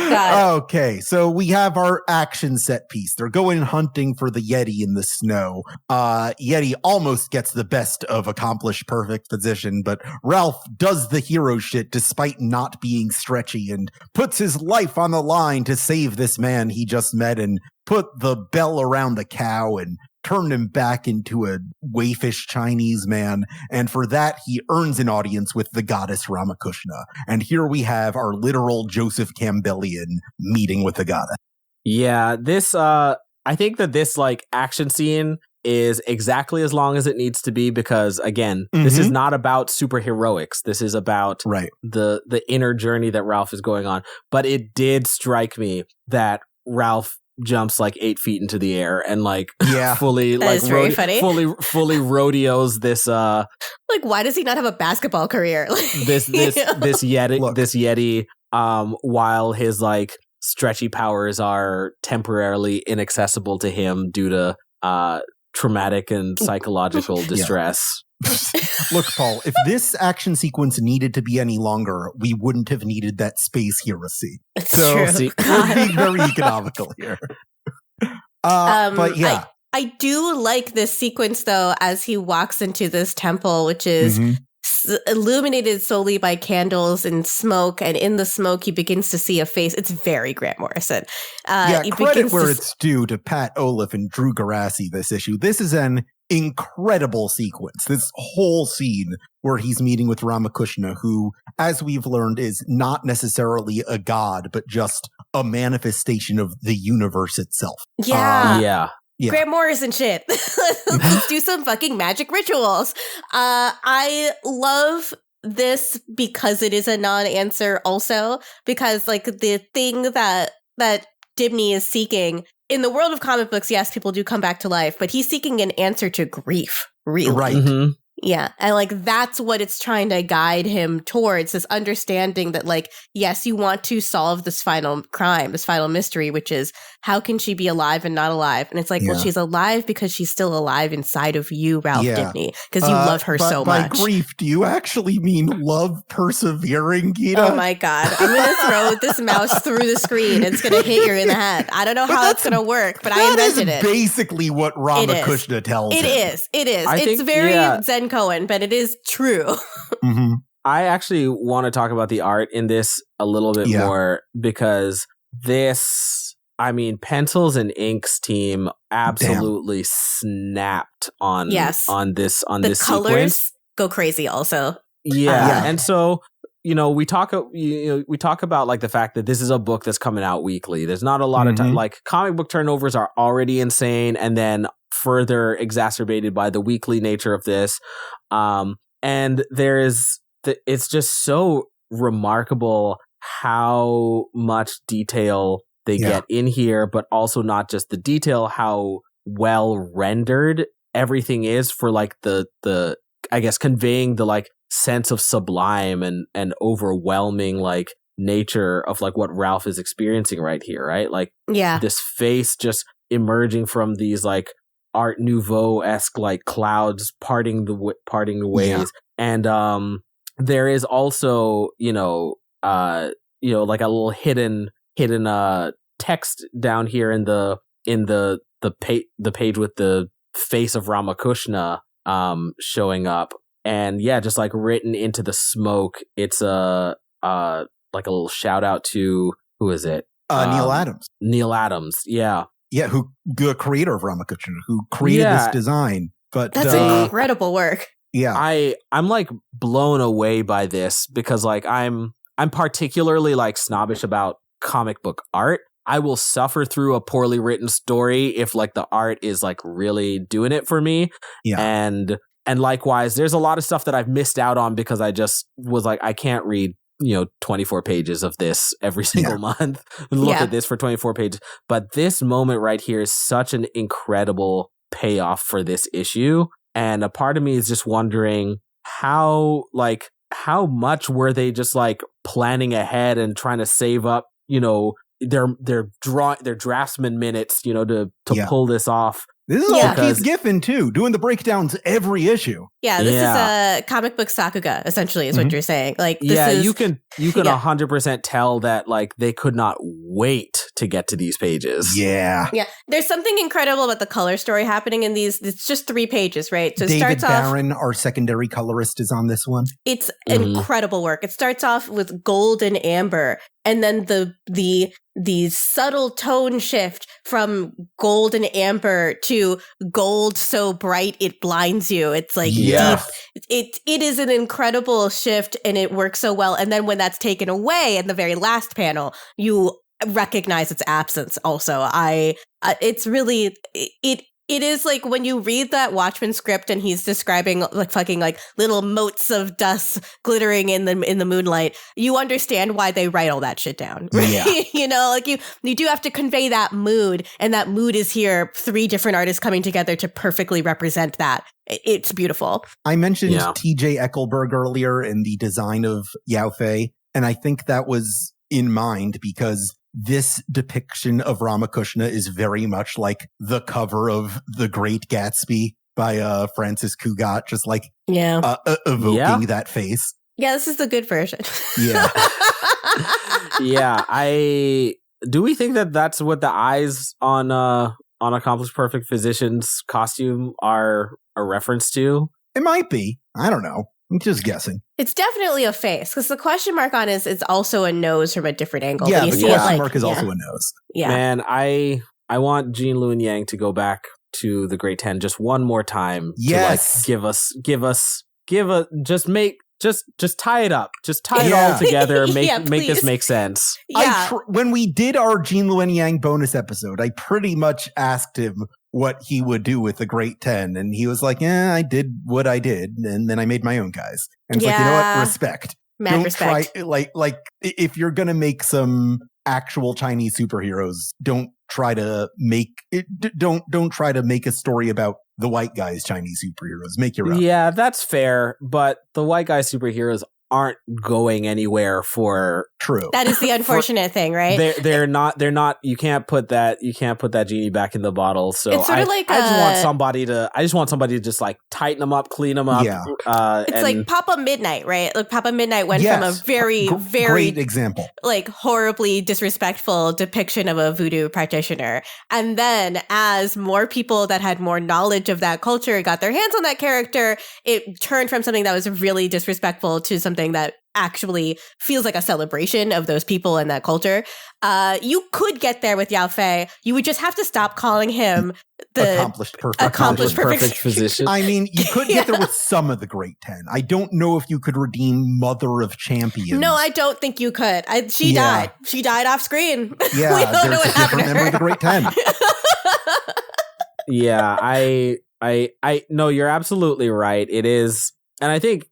Okay, so we have our action set piece. They're going hunting for the Yeti in the snow. Yeti almost gets the best of accomplished perfect position, but Ralph does the hero shit despite not being stretchy and puts his life on the line to save this man he just met and put the bell around the cow and turned him back into a waifish Chinese man, and for that he earns an audience with the goddess Ramakrishna. And here we have our literal Joseph Campbellian meeting with the goddess. Yeah, this I think that this like action scene is exactly as long as it needs to be, because again, this is not about superheroics. This is about the inner journey that Ralph is going on. But it did strike me that Ralph jumps like 8 feet into the air and like fully that like is very funny. fully rodeos this like, why does he not have a basketball career? this Yeti while his like stretchy powers are temporarily inaccessible to him due to traumatic and psychological distress. Look, Paul, if this action sequence needed to be any longer, we wouldn't have needed that space hero scene. It's true. We're being very economical here. But yeah. I do like this sequence, though, as he walks into this temple, which is illuminated solely by candles and smoke, and in the smoke he begins to see a face. It's very Grant Morrison. Credit where it's due to Pat Olaf and Drew Garassi this issue. This is an incredible sequence. This whole scene where he's meeting with Ramakrishna, who, as we've learned, is not necessarily a god, but just a manifestation of the universe itself. Yeah. Grant Morrison shit. Let's do some fucking magic rituals. I love this because it is a non-answer also, because like the thing that Dibny is seeking in the world of comic books, yes, people do come back to life, but he's seeking an answer to grief, really. Right. Yeah. And like, that's what it's trying to guide him towards, this understanding that like, yes, you want to solve this final crime, this final mystery, which is how can she be alive and not alive? And it's like, well, she's alive because she's still alive inside of you, Ralph Dibny, because you love her so much. By grief, do you actually mean love persevering, Gita? Oh my God. I'm going to throw this mouse through the screen. It's going to hit you in the head. I don't know how that's going to work, but I invented it. Basically what Ramakrishna tells him. It is. It's very Zen Cohen, but it is true. I actually want to talk about the art in this a little bit more, because this, I mean, Pencils and Inks team absolutely snapped on this colors sequence. Go crazy also. And so, we talk about like the fact that this is a book that's coming out weekly. There's not a lot of time, like comic book turnovers are already insane, and then further exacerbated by the weekly nature of this. And it's just so remarkable how much detail they get in here, but also not just the detail, how well rendered everything is for like the I guess conveying the like sense of sublime and overwhelming like nature of like what Ralph is experiencing right here, right? Like this face just emerging from these like Art Nouveau-esque like clouds parting the ways, and there is also like a little hidden text down here in the page with the face of Ramakrishna showing up, and just like written into the smoke, it's like a little shout out to, who is it? Neil Adams. Neil Adams, who the creator of Ramakrishna, who created this design. But that's incredible work. I'm like blown away by this, because like I'm particularly like snobbish about comic book art. I will suffer through a poorly written story if like the art is like really doing it for me. And likewise, there's a lot of stuff that I've missed out on because I just was like, I can't read 24 pages of this every single month and look at this for 24 pages. But this moment right here is such an incredible payoff for this issue. And a part of me is just wondering how much were they just like planning ahead and trying to save up, their draftsman minutes, to pull this off. This is all Keith Giffen too, doing the breakdowns every issue. Yeah, this is a comic book sakuga, essentially, is what you're saying. Like, this is, you can 100% tell that like they could not wait to get to these pages. Yeah. There's something incredible about the color story happening in these. It's just 3 pages, right? So David Barron, our secondary colorist, is on this one. It's incredible work. It starts off with gold and amber, and then the subtle tone shift from gold and amber to gold so bright it blinds you. It's like deep. It is an incredible shift, and it works so well. And then when that's taken away in the very last panel, you recognize its absence also. It's really it is like when you read that Watchmen script and he's describing like fucking like little motes of dust glittering in the moonlight, you understand why they write all that shit down. Right? Like you do have to convey that mood, and that mood is here. 3 different artists coming together to perfectly represent that. It's beautiful. I mentioned TJ Eckelberg earlier in the design of Yao Fei, and I think that was in mind because this depiction of Ramakrishna is very much like the cover of The Great Gatsby by Francis Cugat, just like evoking that face. Yeah, this is the good version. Yeah. Do we think that that's what the eyes on Accomplished Perfect Physician's costume are a reference to? It might be. I don't know. I'm just guessing. It's definitely a face, because the question mark on it's also a nose from a different angle. Yeah, you the see question mark is also a nose. Yeah. Man, I want Gene Luen Yang to go back to the Great 10 just one more time. Yes. To like just tie it up. Just tie it all together. Make this make sense. Yeah. When we did our Gene Luen Yang bonus episode, I pretty much asked him what he would do with the Great 10. And he was like, I did what I did. And then I made my own guys. And it's like, you know what? Respect. Mad respect. Try, like if you're going to make some actual Chinese superheroes, don't try to make a story about the white guy's Chinese superheroes. Make your own. Yeah, that's fair. But the white guy superheroes aren't going anywhere for true. That is the unfortunate thing, right? They're not you can't put that genie back in the bottle. So it's sort of like I just want somebody to just like tighten them up, clean them up. Yeah. It's like Papa Midnight, right? Like Papa Midnight went from a very, very great example, like horribly disrespectful depiction of a voodoo practitioner. And then as more people that had more knowledge of that culture got their hands on that character, it turned from something that was really disrespectful to something that actually feels like a celebration of those people and that culture. You could get there with Yao Fei. You would just have to stop calling him the accomplished perfect physician. I mean, you could get there with some of the Great 10. I don't know if you could redeem Mother of Champions. No, I don't think you could. She died. She died off screen. Yeah, we don't know what a different member of the Great 10. Yeah, I no, you're absolutely right. It is, and I think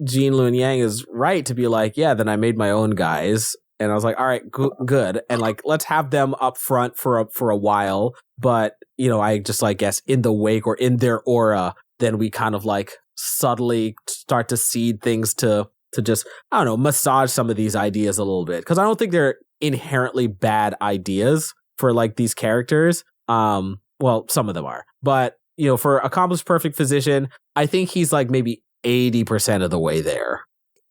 Jean Luen Yang is right to be like, yeah, then I made my own guys. And I was like, all right, good. And like, let's have them up front for a while. But, you know, I just like guess in the wake or in their aura, then we kind of like subtly start to seed things to just, I don't know, massage some of these ideas a little bit. Because I don't think they're inherently bad ideas for like these characters. Well, some of them are. But, you know, for Accomplished Perfect Physician, I think he's like maybe 80% of the way there.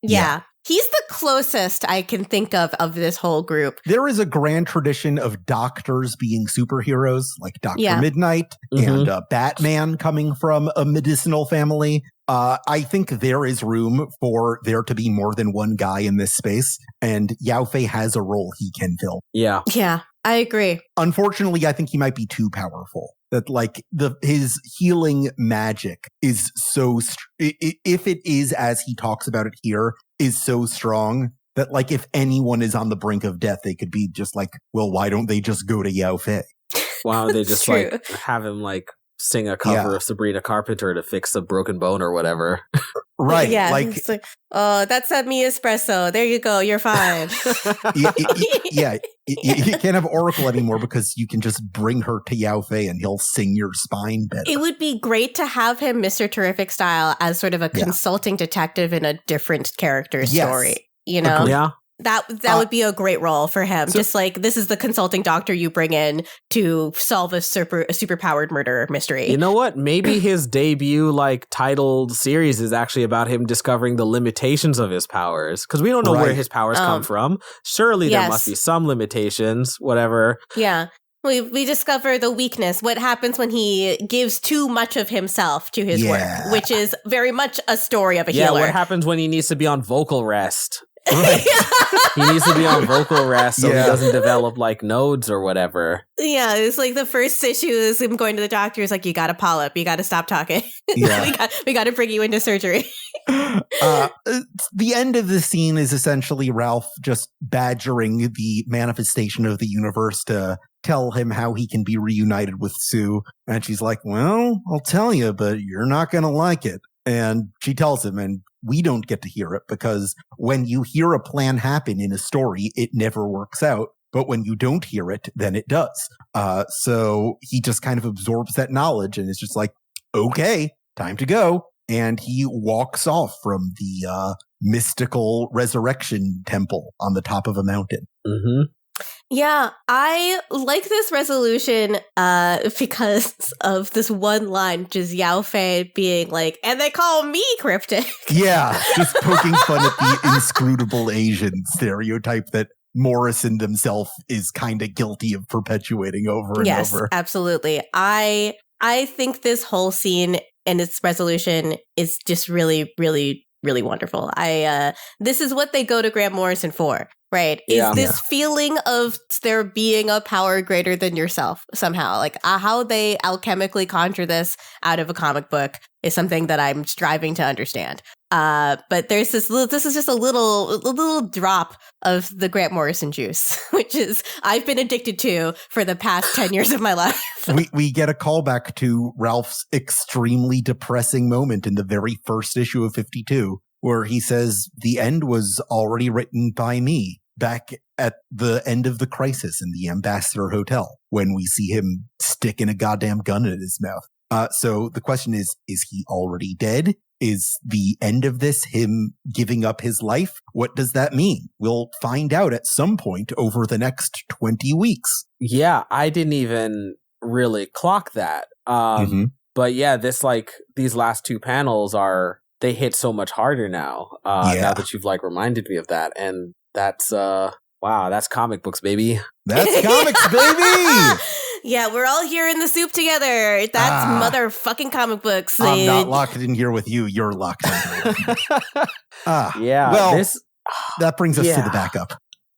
Yeah. He's the closest I can think of this whole group. There is a grand tradition of doctors being superheroes, like Dr. Midnight and Batman coming from a medicinal family. I think there is room for there to be more than one guy in this space, and Yao Fei has a role he can fill. Yeah, I agree. Unfortunately, I think he might be too powerful. That like his healing magic is so if it is as he talks about it here, is so strong that like if anyone is on the brink of death, they could be just like, well, why don't they just go to Yao Fei? Why don't they just like have him like sing a cover of Sabrina Carpenter to fix a broken bone or whatever? Right. Yeah. Like, it's like, oh, that's a me espresso. There you go. You're fine. You can't have Oracle anymore because you can just bring her to Yao Fei and he'll sing your spine better. It would be great to have him Mr. Terrific style as sort of a consulting detective in a different character story. You know? Yeah. That would be a great role for him. So, just like, this is the consulting doctor you bring in to solve a superpowered murder mystery. You know what? Maybe his debut, like, titled series is actually about him discovering the limitations of his powers. Because we don't know where his powers come from. Surely there must be some limitations, whatever. Yeah. We discover the weakness, what happens when he gives too much of himself to his work, which is very much a story of a healer. Yeah, what happens when he needs to be on vocal rest? Right. He needs to be on vocal rest so he doesn't develop like nodes or whatever. Yeah, it's like the first issue is him going to the doctor. It's like, you got a polyp. You got to stop talking. Yeah. we got to bring you into surgery. The end of the scene is essentially Ralph just badgering the manifestation of the universe to tell him how he can be reunited with Sue. And she's like, well, I'll tell you, but you're not going to like it. And she tells him, and we don't get to hear it because when you hear a plan happen in a story, it never works out. But when you don't hear it, then it does. So he just kind of absorbs that knowledge and is just like, okay, time to go. And he walks off from the mystical resurrection temple on the top of a mountain. Mm-hmm. Yeah, I like this resolution because of this one line, just Yao Fei being like, and they call me cryptic. Yeah, just poking fun at the inscrutable Asian stereotype that Morrison himself is kind of guilty of perpetuating over and over. Yes, absolutely. I think this whole scene and its resolution is just really, really, really wonderful. This is what they go to Grant Morrison for. Right. Is this feeling of there being a power greater than yourself somehow? Like how they alchemically conjure this out of a comic book is something that I'm striving to understand. But there's this is just a little drop of the Grant Morrison juice, which is I've been addicted to for the past 10 years of my life. We get a callback to Ralph's extremely depressing moment in the very first issue of 52, where he says, the end was already written by me. Back at the end of the crisis in the Ambassador Hotel, when we see him sticking a goddamn gun in his mouth. So the question is he already dead? Is the end of this him giving up his life? What does that mean? We'll find out at some point over the next 20 weeks. Yeah, I didn't even really clock that. But yeah, these last two panels they hit so much harder now. Now that you've like reminded me of that. And that's wow, that's comic books, baby. That's comics, baby. Yeah, we're all here in the soup together. That's motherfucking comic books. I'm not locked in here with you. You're locked in here with me. Yeah. Well, that brings us to the backup.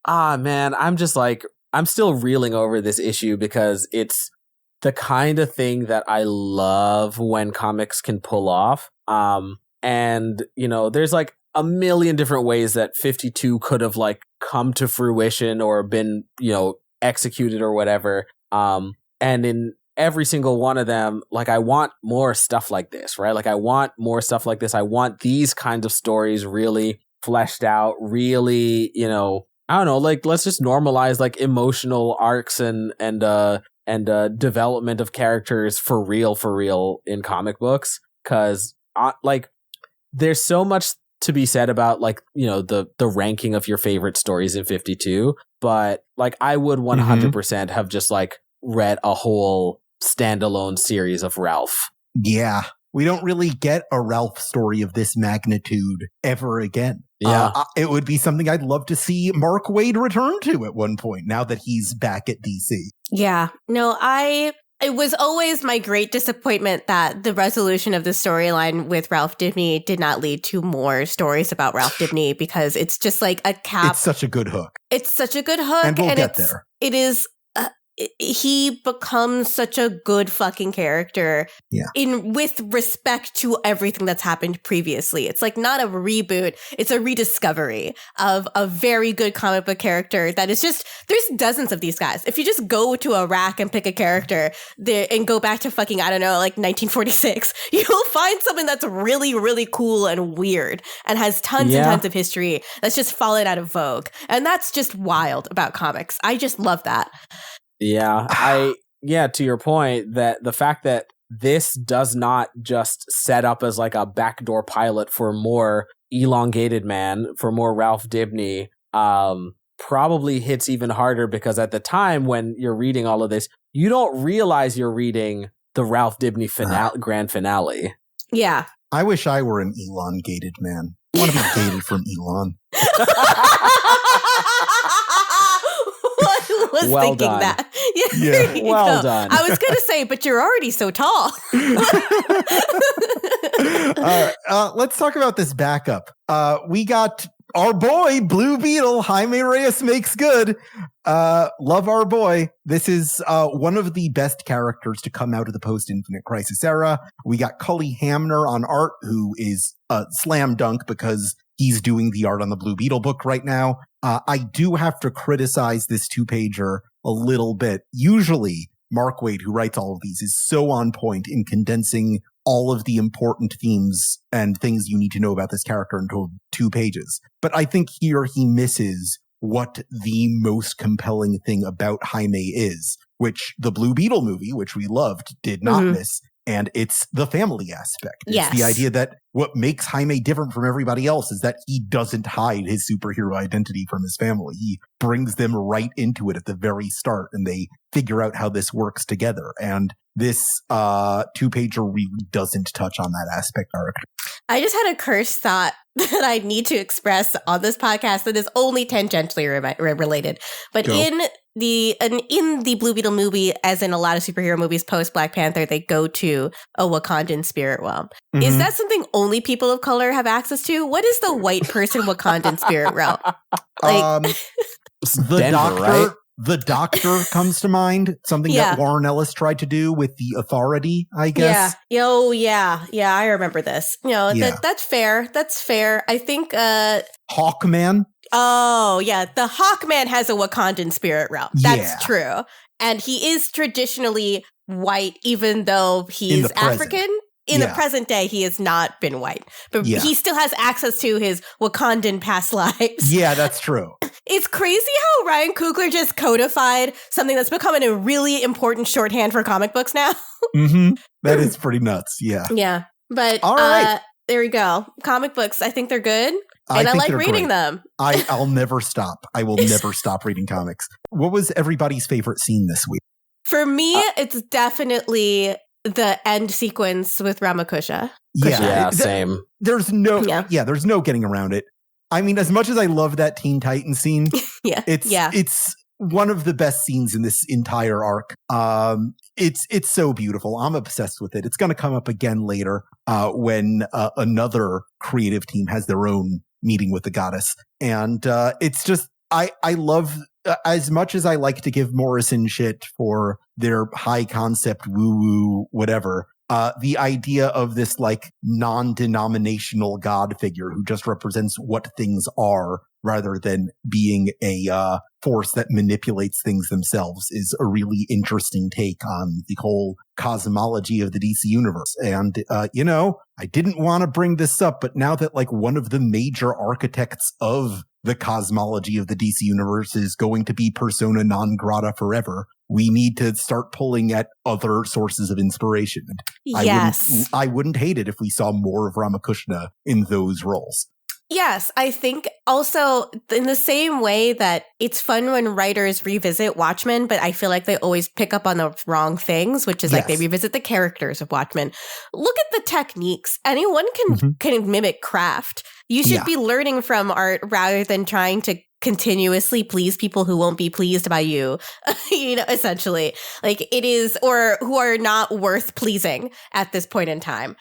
Man, I'm just like, I'm still reeling over this issue because it's the kind of thing that I love when comics can pull off. And, you know, there's like a million different ways that 52 could have like come to fruition or been, you know, executed or whatever. And in every single one of them, like, I want more stuff like this, right? Like, I want more stuff like this. I want these kinds of stories really fleshed out, really, you know, I don't know, like, let's just normalize like emotional arcs and development of characters for real in comic books. Cause like, there's so much to be said about, like, you know, the ranking of your favorite stories in 52, but like, I would 100% have just like read a whole standalone series of Ralph. Yeah. We don't really get a Ralph story of this magnitude ever again. Yeah. It would be something I'd love to see Mark Waid return to at one point, now that he's back at DC. Yeah. No, it was always my great disappointment that the resolution of the storyline with Ralph Dibny did not lead to more stories about Ralph Dibny, because it's just like a cap. It's such a good hook. It's such a good hook. And we'll get there. It is. He becomes such a good fucking character with respect to everything that's happened previously. It's like not a reboot, it's a rediscovery of a very good comic book character that is just, there's dozens of these guys. If you just go to a rack and pick a character and go back to fucking, I don't know, like 1946, you'll find something that's really, really cool and weird and has tons and tons of history that's just fallen out of vogue. And that's just wild about comics. I just love that. Yeah, to your point, that the fact that this does not just set up as like a backdoor pilot for more Elongated Man, for more Ralph Dibny, probably hits even harder, because at the time when you're reading all of this, you don't realize you're reading the Ralph Dibny grand finale. Yeah. I wish I were an elongated man. I want to be gated from Elon. I was thinking done. That. Yeah, well done. I was going to say, but you're already so tall. Let's talk about this backup. We got our boy, Blue Beetle, Jaime Reyes makes good. Love our boy. This is one of the best characters to come out of the post-Infinite Crisis era. We got Cully Hamner on art, who is a slam dunk because he's doing the art on the Blue Beetle book right now. I do have to criticize this two-pager a little bit. Usually, Mark Waid, who writes all of these, is so on point in condensing all of the important themes and things you need to know about this character into 2 pages. But I think here he misses what the most compelling thing about Jaime is, which the Blue Beetle movie, which we loved, did not miss. And it's the family aspect. It's the idea that what makes Jaime different from everybody else is that he doesn't hide his superhero identity from his family. He brings them right into it at the very start, and they figure out how this works together. And this two-pager really doesn't touch on that aspect arc. I just had a cursed thought that I need to express on this podcast that is only tangentially related. But in the Blue Beetle movie, as in a lot of superhero movies post Black Panther, they go to a Wakandan spirit realm. Is that something only people of color have access to? What is the white person Wakandan spirit realm? Like the Denver, Doctor, right? The Doctor comes to mind. Something that Warren Ellis tried to do with the Authority, I guess. Yeah. Oh, yeah. Yeah, I remember this. You know, that's fair. That's fair. I think Hawkman. Oh, yeah. The Hawkman has a Wakandan spirit realm. That's true. And he is traditionally white, even though he's African. In the present day, he has not been white. But he still has access to his Wakandan past lives. Yeah, that's true. It's crazy how Ryan Coogler just codified something that's becoming a really important shorthand for comic books now. That is pretty nuts. Yeah. Yeah. But all right. There we go. Comic books, I think they're good. And I like reading them. I'll never stop. I will never stop reading comics. What was everybody's favorite scene this week? For me, it's definitely the end sequence with Ramakusha. Yeah, same. There's no getting around it. I mean, as much as I love that Teen Titans scene, it's one of the best scenes in this entire arc. It's so beautiful. I'm obsessed with it. It's going to come up again later when another creative team has their own meeting with the goddess. And it's just, I love, as much as I like to give Morrison shit for their high concept woo-woo whatever, the idea of this like non-denominational god figure who just represents what things are rather than being a force that manipulates things themselves is a really interesting take on the whole cosmology of the DC universe. And, I didn't want to bring this up, but now that like one of the major architects of the cosmology of the DC universe is going to be persona non grata forever, we need to start pulling at other sources of inspiration. Yes. I wouldn't hate it if we saw more of Ramakrishna in those roles. Yes, I think also in the same way that it's fun when writers revisit Watchmen, but I feel like they always pick up on the wrong things, which is like they revisit the characters of Watchmen. Look at the techniques. Anyone can mimic craft. You should be learning from art rather than trying to continuously please people who won't be pleased by you, essentially. Like it is, or who are not worth pleasing at this point in time.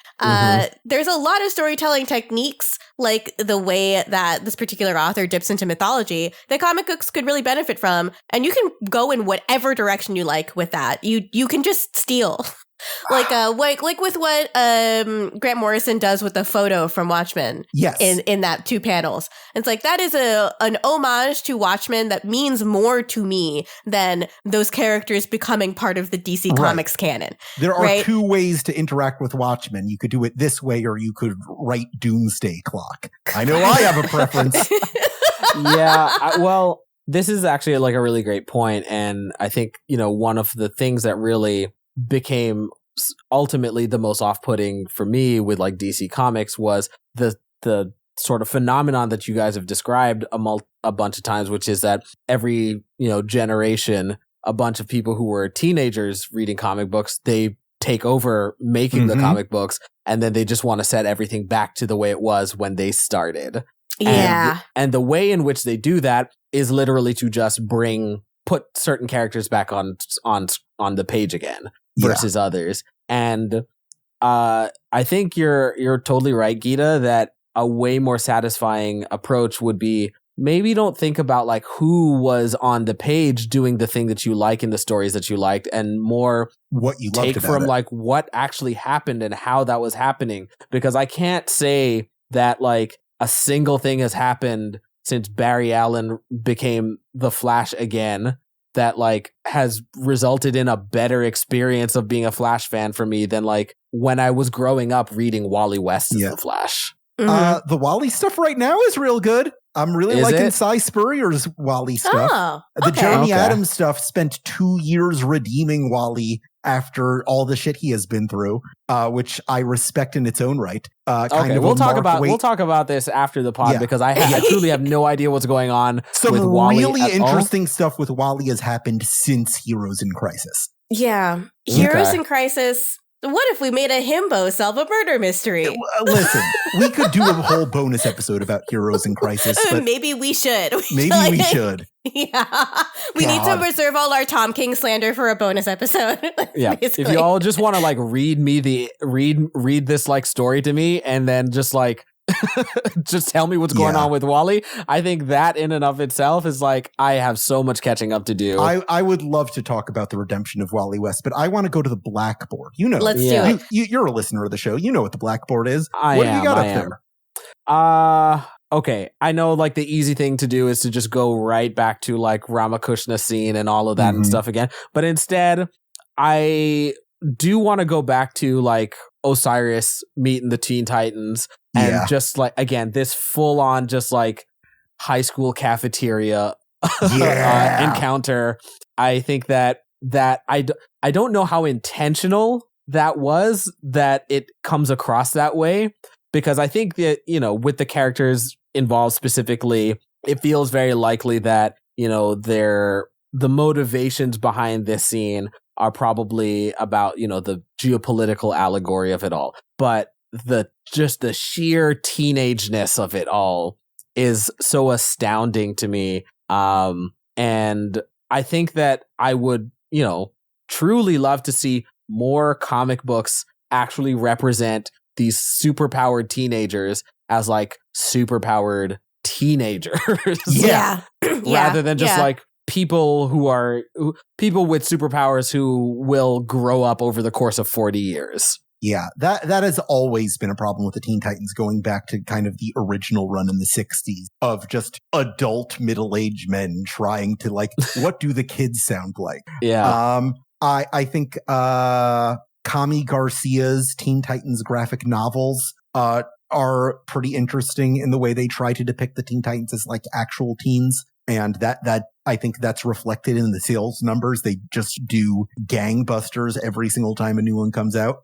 There's a lot of storytelling techniques, like the way that this particular author dips into mythology, that comic books could really benefit from. And you can go in whatever direction you like with that. You can just steal. Like with what Grant Morrison does with the photo from Watchmen. Yes. In that 2 panels. It's like that is an homage to Watchmen that means more to me than those characters becoming part of the DC Comics canon. There are 2 ways to interact with Watchmen. You could do it this way, or you could write Doomsday Clock. I know I have a preference. Well, this is actually like a really great point, and I think one of the things that really became ultimately the most off-putting for me with like DC Comics was the sort of phenomenon that you guys have described a bunch of times, which is that every generation, a bunch of people who were teenagers reading comic books, they take over making the comic books, and then they just want to set everything back to the way it was when they started. Yeah. And the way in which they do that is literally to just put certain characters back on the page again versus others. And I think you're totally right, Gita, that a way more satisfying approach would be maybe don't think about like who was on the page doing the thing that you like in the stories that you liked, and more what you take loved from about it. like what actually happened and how that was happening. Because I can't say that like a single thing has happened since Barry Allen became the Flash again that like has resulted in a better experience of being a Flash fan for me than like when I was growing up reading Wally West as the Flash. The Wally stuff right now is real good. I'm really liking it? Cy Spurrier's Wally stuff. Oh, The okay. Jeremy Adams stuff spent 2 years redeeming Wally after all the shit he has been through, which I respect in its own right. We'll talk about this after the pod because I truly have no idea what's going on Some with Wally. Really interesting stuff with Wally has happened since Heroes in Crisis. Yeah. Heroes in Crisis. What if we made a himbo solve a murder mystery? Listen, we could do a whole bonus episode about Heroes in Crisis. But maybe we should. We should. Yeah. We need to reserve all our Tom King slander for a bonus episode. Yeah. Basically. If you all just want to like read this like story to me and then just like just tell me what's going on with Wally, I think that in and of itself is like I have so much catching up to do. I would love to talk about the redemption of Wally West, but I want to go to the Blackboard. Let's do it. You're a listener of the show. You know what the Blackboard is. What do you got up there? Okay, I know like the easy thing to do is to just go right back to like Ramakrishna scene and all of that and stuff again. But instead, I do want to go back to like Osiris meeting the Teen Titans and just like, again, this full on just like high school cafeteria encounter. I think that I don't know how intentional that was, that it comes across that way, because I think that, with the characters involved specifically, it feels very likely that, the motivations behind this scene are probably about, the geopolitical allegory of it all. But the sheer teenageness of it all is so astounding to me. And I think that I would, truly love to see more comic books actually represent these superpowered teenagers as like superpowered teenagers. Rather than just like people with superpowers who will grow up over the course of 40 years. Yeah, that has always been a problem with the Teen Titans, going back to kind of the original run in the 60s of just adult middle-aged men trying to, like, what do the kids sound like? Yeah. I think Kami Garcia's Teen Titans graphic novels are pretty interesting in the way they try to depict the Teen Titans as like actual teens. And that I think that's reflected in the sales numbers. They just do gangbusters every single time a new one comes out.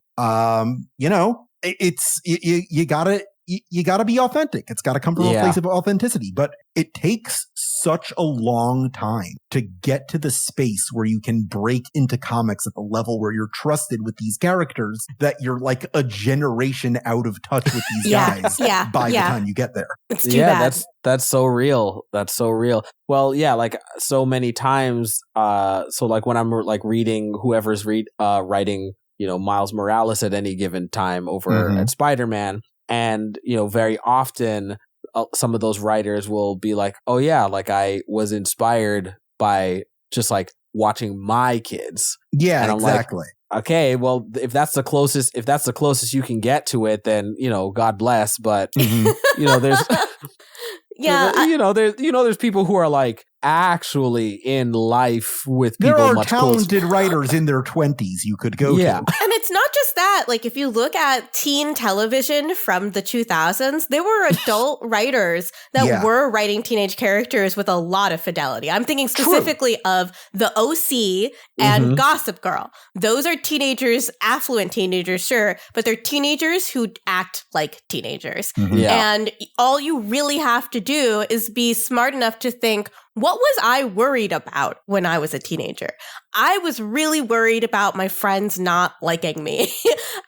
It's you gotta be authentic. It's gotta come from a place of authenticity. But it takes such a long time to get to the space where you can break into comics at the level where you're trusted with these characters that you're like a generation out of touch with these guys by the time you get there. It's too bad. That's so real. That's so real. Well, yeah, like so many times. So like when I'm like reading whoever's writing, Miles Morales at any given time over at Spider-Man. And, very often some of those writers will be like, oh, yeah, like I was inspired by just like watching my kids. Yeah, and I'm exactly. Like, okay, well, if that's the closest you can get to it, then, God bless. But, there's there's people who are like actually in life with people. There are much talented writers in their 20s you could go to. And it's not just that. Like, if you look at teen television from the 2000s, there were adult writers that were writing teenage characters with a lot of fidelity. I'm thinking specifically of The OC and Gossip Girl. Those are teenagers, affluent teenagers, sure, but they're teenagers who act like teenagers. And all you really have to do is be smart enough to think, what was I worried about when I was a teenager? I was really worried about my friends not liking me.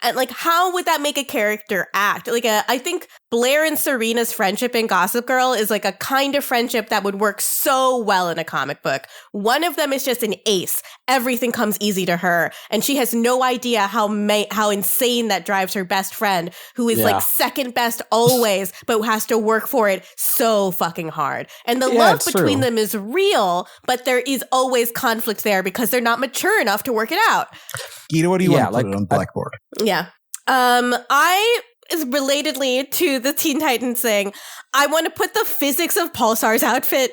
And like, how would that make a character act? Like, I think Blair and Serena's friendship in Gossip Girl is like a kind of friendship that would work so well in a comic book. One of them is just an ace. Everything comes easy to her. And she has no idea how insane that drives her best friend, who is like second best always, but has to work for it so fucking hard. And the love between them is real, but there is always conflict there because they're not mature enough to work it out. What do you want to put it on Blackboard? I is relatedly to the Teen Titans thing, I want to put the physics of Pulsar's outfit.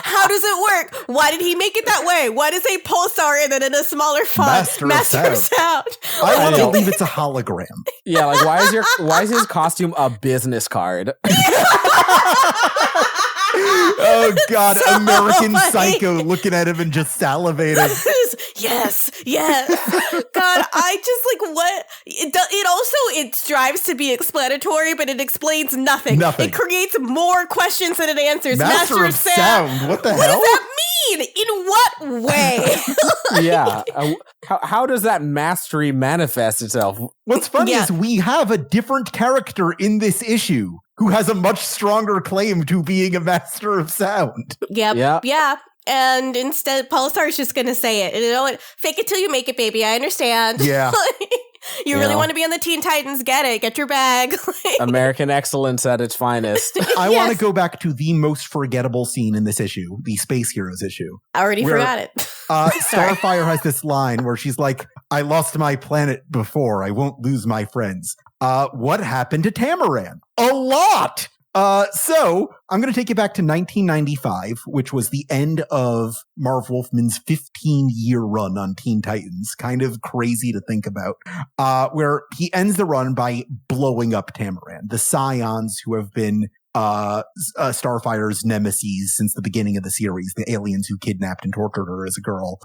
How does it work? Why did he make it that way? Why does a Pulsar and then in a smaller font? Master of Sound. I want to believe it's a hologram. Yeah, like why is his costume a business card? Oh God, so American Psycho looking at him and just salivating. Yes. God, I just like what it strives to be explanatory, but it explains nothing. It creates more questions than it answers. Master of Sound. What the hell? What does that mean? In what way? Yeah. How does that mastery manifest itself? What's funny is we have a different character in this issue who has a much stronger claim to being a master of sound. Yep. Yeah. And instead, Pulsar's just going to say it. You know what? Fake it till you make it, baby. I understand. Yeah. You really want to be on the Teen Titans? Get it. Get your bag. American excellence at its finest. I want to go back to the most forgettable scene in this issue, the Space Heroes issue. I already forgot it. Starfire has this line where she's like, I lost my planet before. I won't lose my friends. What happened to Tamaran? A lot! So I'm going to take you back to 1995, which was the end of Marv Wolfman's 15-year run on Teen Titans. Kind of crazy to think about, where he ends the run by blowing up Tamaran. The Scions, who have been Starfire's nemesis since the beginning of the series, the aliens who kidnapped and tortured her as a girl,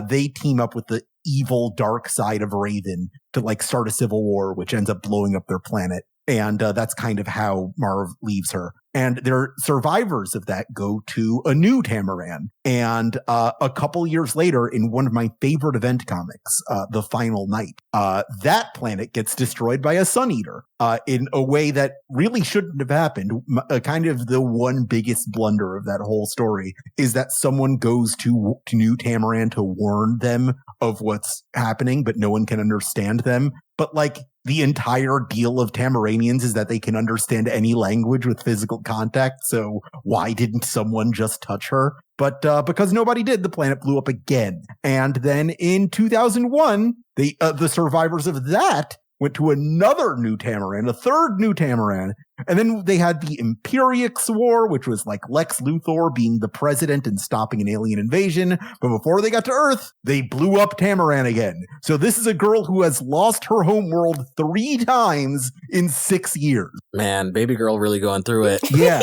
they team up with the evil dark side of Raven to like start a civil war, which ends up blowing up their planet. And that's kind of how Marv leaves her. And their survivors of that go to a new Tamaran. And a couple years later, in one of my favorite event comics, The Final Night, that planet gets destroyed by a Sun Eater in a way that really shouldn't have happened. Kind of the one biggest blunder of that whole story is that someone goes to New Tamaran to warn them of what's happening, but no one can understand them. But like, the entire deal of Tamaranians is that they can understand any language with physical contact. So why didn't someone just touch her? But because nobody did, the planet blew up again. And then in 2001, the survivors of that went to another new Tamaran, a third new Tamaran. And then they had the Imperiex War, which was like Lex Luthor being the president and stopping an alien invasion. But before they got to Earth, they blew up Tamaran again. So this is a girl who has lost her homeworld 3 times in 6 years. Man, baby girl really going through it. Yeah.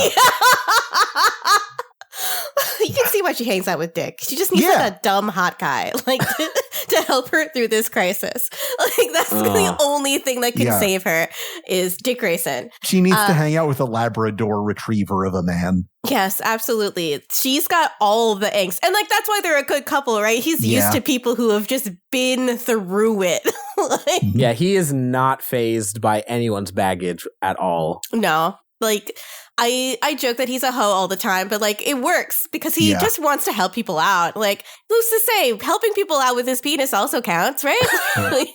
You can see why she hangs out with Dick. She just needs like a dumb hot guy, like to help her through this crisis. Like that's the only thing that can save her is Dick Grayson. She needs to hang out with a Labrador retriever of a man. Yes, absolutely. She's got all the angst. And like that's why they're a good couple, right? He's used to people who have just been through it. Yeah, he is not fazed by anyone's baggage at all. No. Like I joke that he's a hoe all the time, but like it works because he just wants to help people out. Like who's to say helping people out with his penis also counts, right?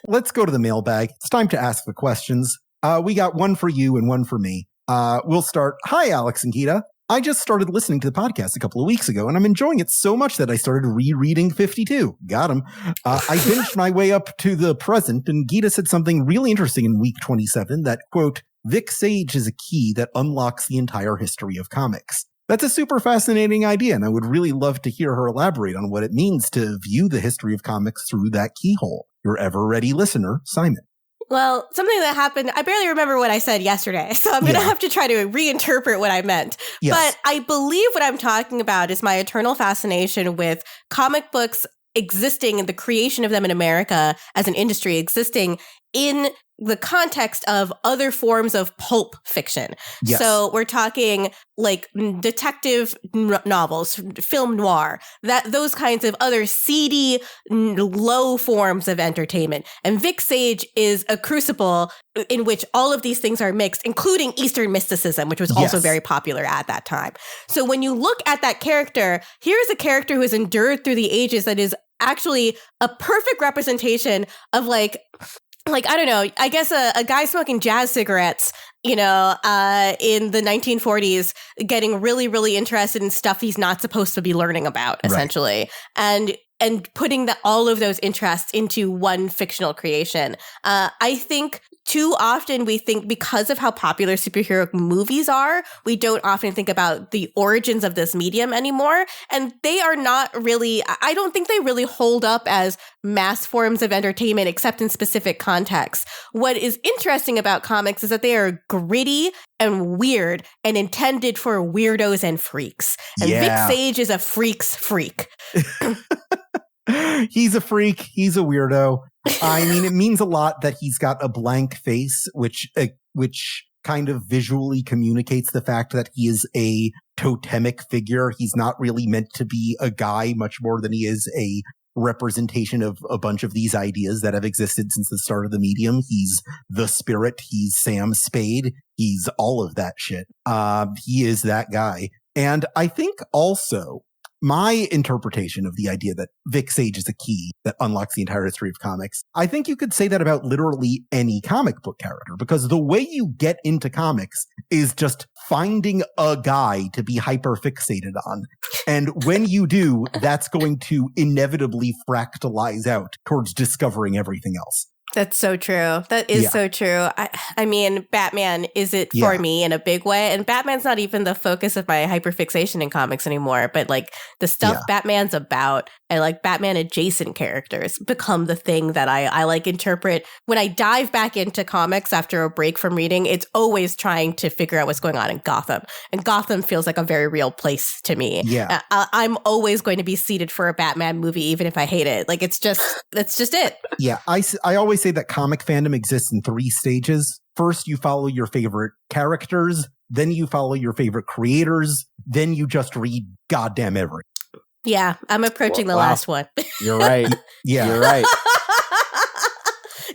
Let's go to the mailbag. It's time to ask the questions. We got one for you and one for me. We'll start. Hi, Alex and Gita. I just started listening to the podcast a couple of weeks ago, and I'm enjoying it so much that I started rereading 52. Got him. I binged my way up to the present, and Gita said something really interesting in week 27 that, quote, Vic Sage is a key that unlocks the entire history of comics. That's a super fascinating idea, and I would really love to hear her elaborate on what it means to view the history of comics through that keyhole. Your ever-ready listener, Simon. Well, something that happened, I barely remember what I said yesterday, so I'm going to have to try to reinterpret what I meant. Yes. But I believe what I'm talking about is my eternal fascination with comic books existing and the creation of them in America as an industry existing in the context of other forms of pulp fiction. Yes. So we're talking like detective novels, film noir, those kinds of other seedy, low forms of entertainment. And Vic Sage is a crucible in which all of these things are mixed, including Eastern mysticism, which was also very popular at that time. So when you look at that character, here's a character who has endured through the ages that is actually a perfect representation of like, I don't know, I guess a guy smoking jazz cigarettes, in the 1940s, getting really, really interested in stuff he's not supposed to be learning about, essentially. Right. And putting all of those interests into one fictional creation. I think too often we think because of how popular superhero movies are, we don't often think about the origins of this medium anymore. And they are not really, I don't think they really hold up as mass forms of entertainment except in specific contexts. What is interesting about comics is that they are gritty and weird and intended for weirdos and freaks. And Vic Sage is a freak's freak. He's a freak. He's a weirdo. I mean, it means a lot that he's got a blank face, which kind of visually communicates the fact that he is a totemic figure. He's not really meant to be a guy much more than he is a representation of a bunch of these ideas that have existed since the start of the medium. He's the spirit. He's Sam Spade. He's all of that shit. He is that guy. And I think also my interpretation of the idea that Vic Sage is a key that unlocks the entire history of comics, I think you could say that about literally any comic book character, because the way you get into comics is just finding a guy to be hyper fixated on. And when you do, that's going to inevitably fractalize out towards discovering everything else. That's so true. That is so true. I mean, Batman is it for me in a big way. And Batman's not even the focus of my hyperfixation in comics anymore. But like the stuff Batman's about and like Batman adjacent characters become the thing that I like interpret. When I dive back into comics after a break from reading, it's always trying to figure out what's going on in Gotham. And Gotham feels like a very real place to me. Yeah. I'm always going to be seated for a Batman movie, even if I hate it. Like that's just it. Yeah. I always say that comic fandom exists in 3 stages. First, you follow your favorite characters. Then you follow your favorite creators. Then you just read goddamn everything. Yeah, I'm approaching the last one. You're right. Yeah. You're right.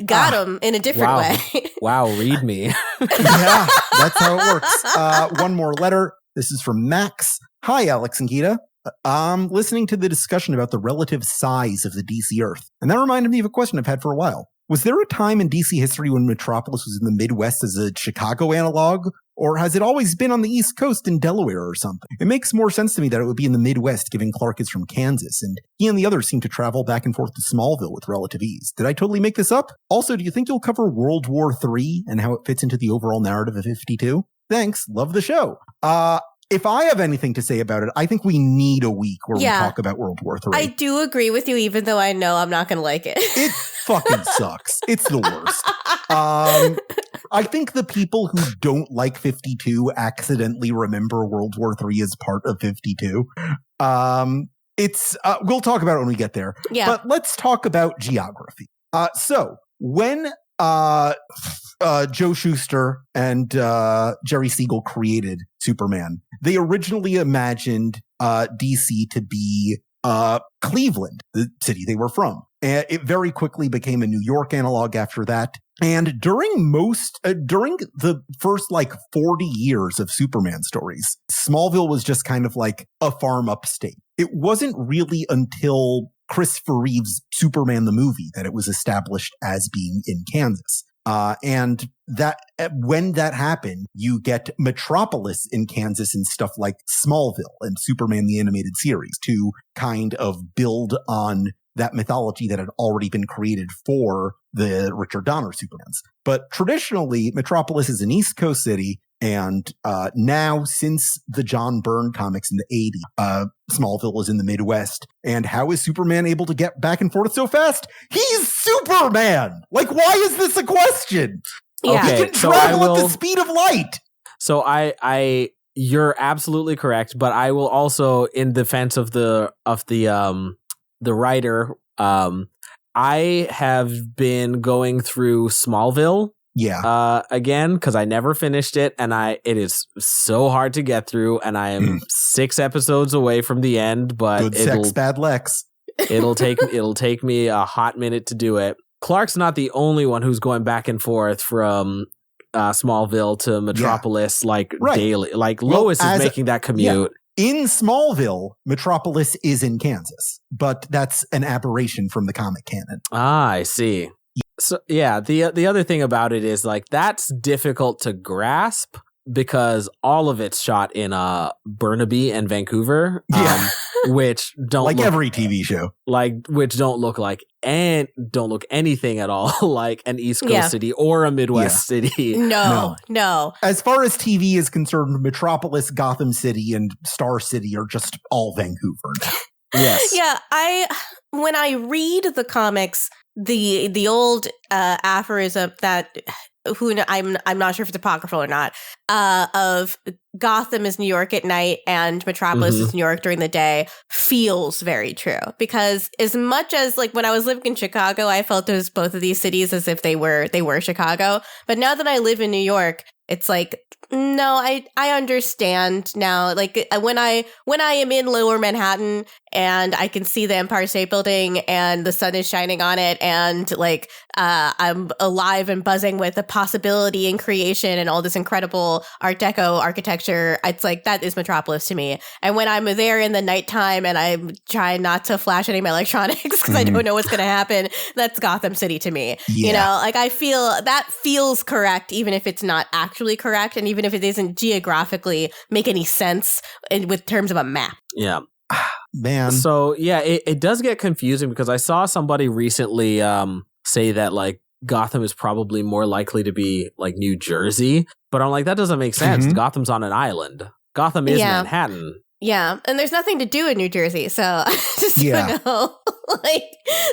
Got him in a different way. Wow, read me. Yeah, that's how it works. One more letter. This is from Max. Hi, Alex and Gita. I'm listening to the discussion about the relative size of the DC Earth, and that reminded me of a question I've had for a while. Was there a time in DC history when Metropolis was in the Midwest as a Chicago analog? Or has it always been on the East Coast in Delaware or something? It makes more sense to me that it would be in the Midwest, given Clark is from Kansas, and he and the others seem to travel back and forth to Smallville with relative ease. Did I totally make this up? Also, do you think you'll cover World War III and how it fits into the overall narrative of 52? Thanks. Love the show. If I have anything to say about it, I think we need a week where we talk about World War III. I do agree with you, even though I know I'm not going to like it. It fucking sucks. It's the worst. I think the people who don't like 52 accidentally remember World War III as part of 52. We'll talk about it when we get there. Yeah. But let's talk about geography. So when Joe Shuster and Jerry Siegel created Superman, they originally imagined DC to be Cleveland, the city they were from. And it very quickly became a New York analog after that. And during the first 40 years of Superman stories, Smallville was just kind of like a farm upstate. It wasn't really until Christopher Reeve's Superman the movie that it was established as being in Kansas. And that when that happened, you get Metropolis in Kansas and stuff like Smallville and Superman the Animated Series to kind of build on that mythology that had already been created for the Richard Donner Supermans. But traditionally, Metropolis is an East Coast city. And now, since the John Byrne comics in the 80s, Smallville is in the Midwest. And how is Superman able to get back and forth so fast? He's Superman! Why is this a question? Yeah. He can travel at the speed of light! So you're absolutely correct, but I will also, in defense of the writer, I have been going through Smallville. Yeah. Again, because I never finished it, and it is so hard to get through, and I am 6 episodes away from the end. But good sex, bad Lex. It'll take me a hot minute to do it. Clark's not the only one who's going back and forth from Smallville to Metropolis daily. Lois is making that commute. Yeah. In Smallville, Metropolis is in Kansas, but that's an aberration from the comic canon. Ah, I see. So yeah, the other thing about it is that's difficult to grasp because all of it's shot in Burnaby and Vancouver, which don't look, every TV show, which don't look anything at all like an East Coast city or a Midwest city. No. As far as TV is concerned, Metropolis, Gotham City, and Star City are just all Vancouver now. Yes. Yeah, when I read the comics, the old aphorism that I'm not sure if it's apocryphal or not, of Gotham is New York at night and Metropolis is New York during the day feels very true. Because as much as when I was living in Chicago, I felt both of these cities as if they were Chicago. But now that I live in New York, it's no, I understand now. When I am in Lower Manhattan and I can see the Empire State Building and the sun is shining on it and I'm alive and buzzing with the possibility and creation and all this incredible Art Deco architecture, it's that is Metropolis to me. And when I'm there in the nighttime and I'm trying not to flash any of my electronics because I don't know what's going to happen, that's Gotham City to me. Yeah. I feel that feels correct, even if it's not actually correct. And even if it doesn't geographically make any sense with terms of a map. Yeah. Man. So, yeah, it does get confusing because I saw somebody recently say that, Gotham is probably more likely to be, New Jersey. But I'm that doesn't make sense. Gotham's on an island. Gotham is Manhattan. Yeah, and there's nothing to do in New Jersey, so I just don't know. That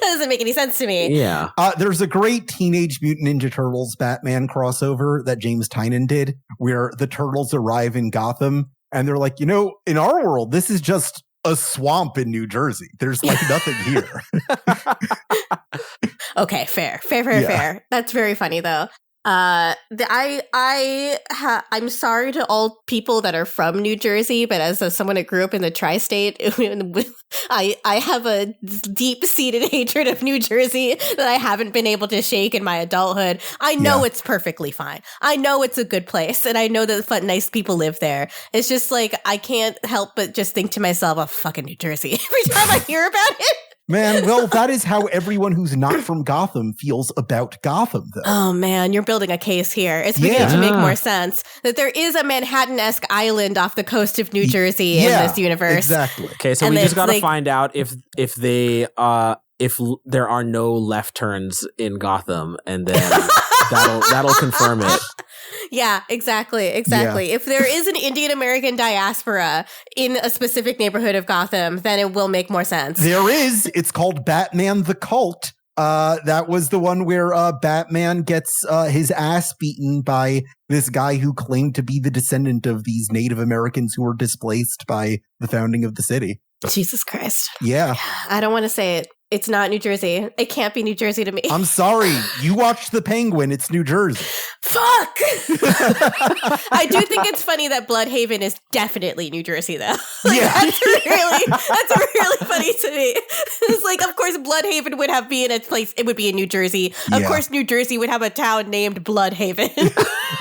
doesn't make any sense to me. Yeah. There's a great Teenage Mutant Ninja Turtles Batman crossover that James Tynion did, where the Turtles arrive in Gotham, and they're in our world, this is just a swamp in New Jersey. There's nothing here. Okay, fair. That's very funny, though. I'm sorry to all people that are from New Jersey, but as someone that grew up in the tri-state, I have a deep-seated hatred of New Jersey that I haven't been able to shake in my adulthood. I know it's perfectly fine. I know it's a good place, and I know that nice people live there. It's just I can't help but just think to myself, oh, fucking New Jersey, every time I hear about it. Man, well, that is how everyone who's not from Gotham feels about Gotham, though. Oh, man, you're building a case here. It's beginning to make more sense that there is a Manhattan-esque island off the coast of New Jersey in this universe. Exactly. Okay, so we just got to find out if there are no left turns in Gotham, and then that'll confirm it. Yeah, exactly. Yeah. If there is an Indian American diaspora in a specific neighborhood of Gotham, then it will make more sense. There is. It's called Batman the Cult. That was the one where Batman gets his ass beaten by this guy who claimed to be the descendant of these Native Americans who were displaced by the founding of the city. Jesus Christ. Yeah. I don't want to say it. It's not New Jersey. It can't be New Jersey to me. I'm sorry. You watched The Penguin. It's New Jersey. Fuck! I do think it's funny that Bloodhaven is definitely New Jersey, though. That's really funny to me. It's like, of course, Bloodhaven would have been a place. It would be in New Jersey. Of course, New Jersey would have a town named Bloodhaven.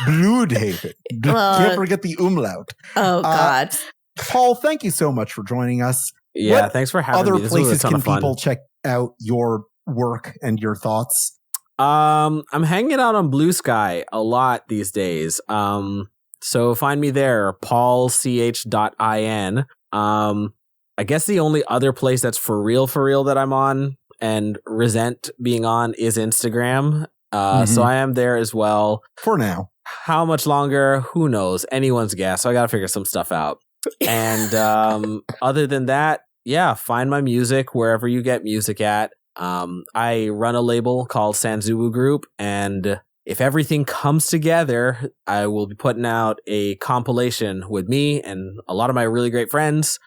Bloodhaven. Can't forget the umlaut. Oh, God. Paul, thank you so much for joining us. Yeah, thanks for having me. Other places can people check out your work and your thoughts? I'm hanging out on Blue Sky a lot these days. So find me there, paulch.in. I guess the only other place that's for real that I'm on and resent being on is Instagram. So I am there as well. For now. How much longer? Who knows? Anyone's guess. So I got to figure some stuff out. And other than that, yeah, find my music wherever you get music at. I run a label called Sanzubu Group, and if everything comes together, I will be putting out a compilation with me and a lot of my really great friends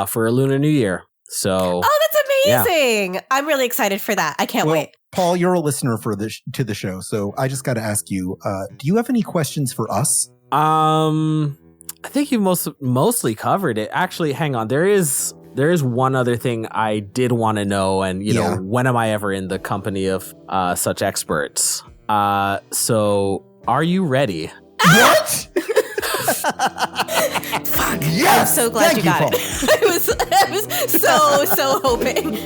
for a Lunar New Year. So, that's amazing! Yeah. I'm really excited for that. I can't wait. Paul, you're a listener to the show, so I just got to ask you: do you have any questions for us? I think you mostly covered it. Actually, hang on. There is one other thing I did want to know, and you know, when am I ever in the company of such experts? So are you ready? What? Fuck. Yes! I'm so glad you got Paul. it. I was so hoping.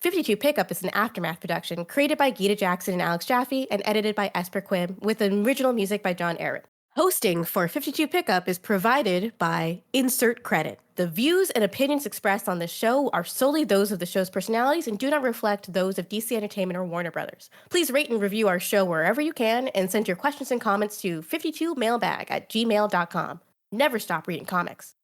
"52 Pickup" is an Aftermath production created by Gita Jackson and Alex Jaffe and edited by Esper Quim with original music by John Aaron. Hosting for 52 Pickup is provided by Insert Credit. The views and opinions expressed on this show are solely those of the show's personalities and do not reflect those of DC Entertainment or Warner Brothers. Please rate and review our show wherever you can and send your questions and comments to 52mailbag@gmail.com. Never stop reading comics.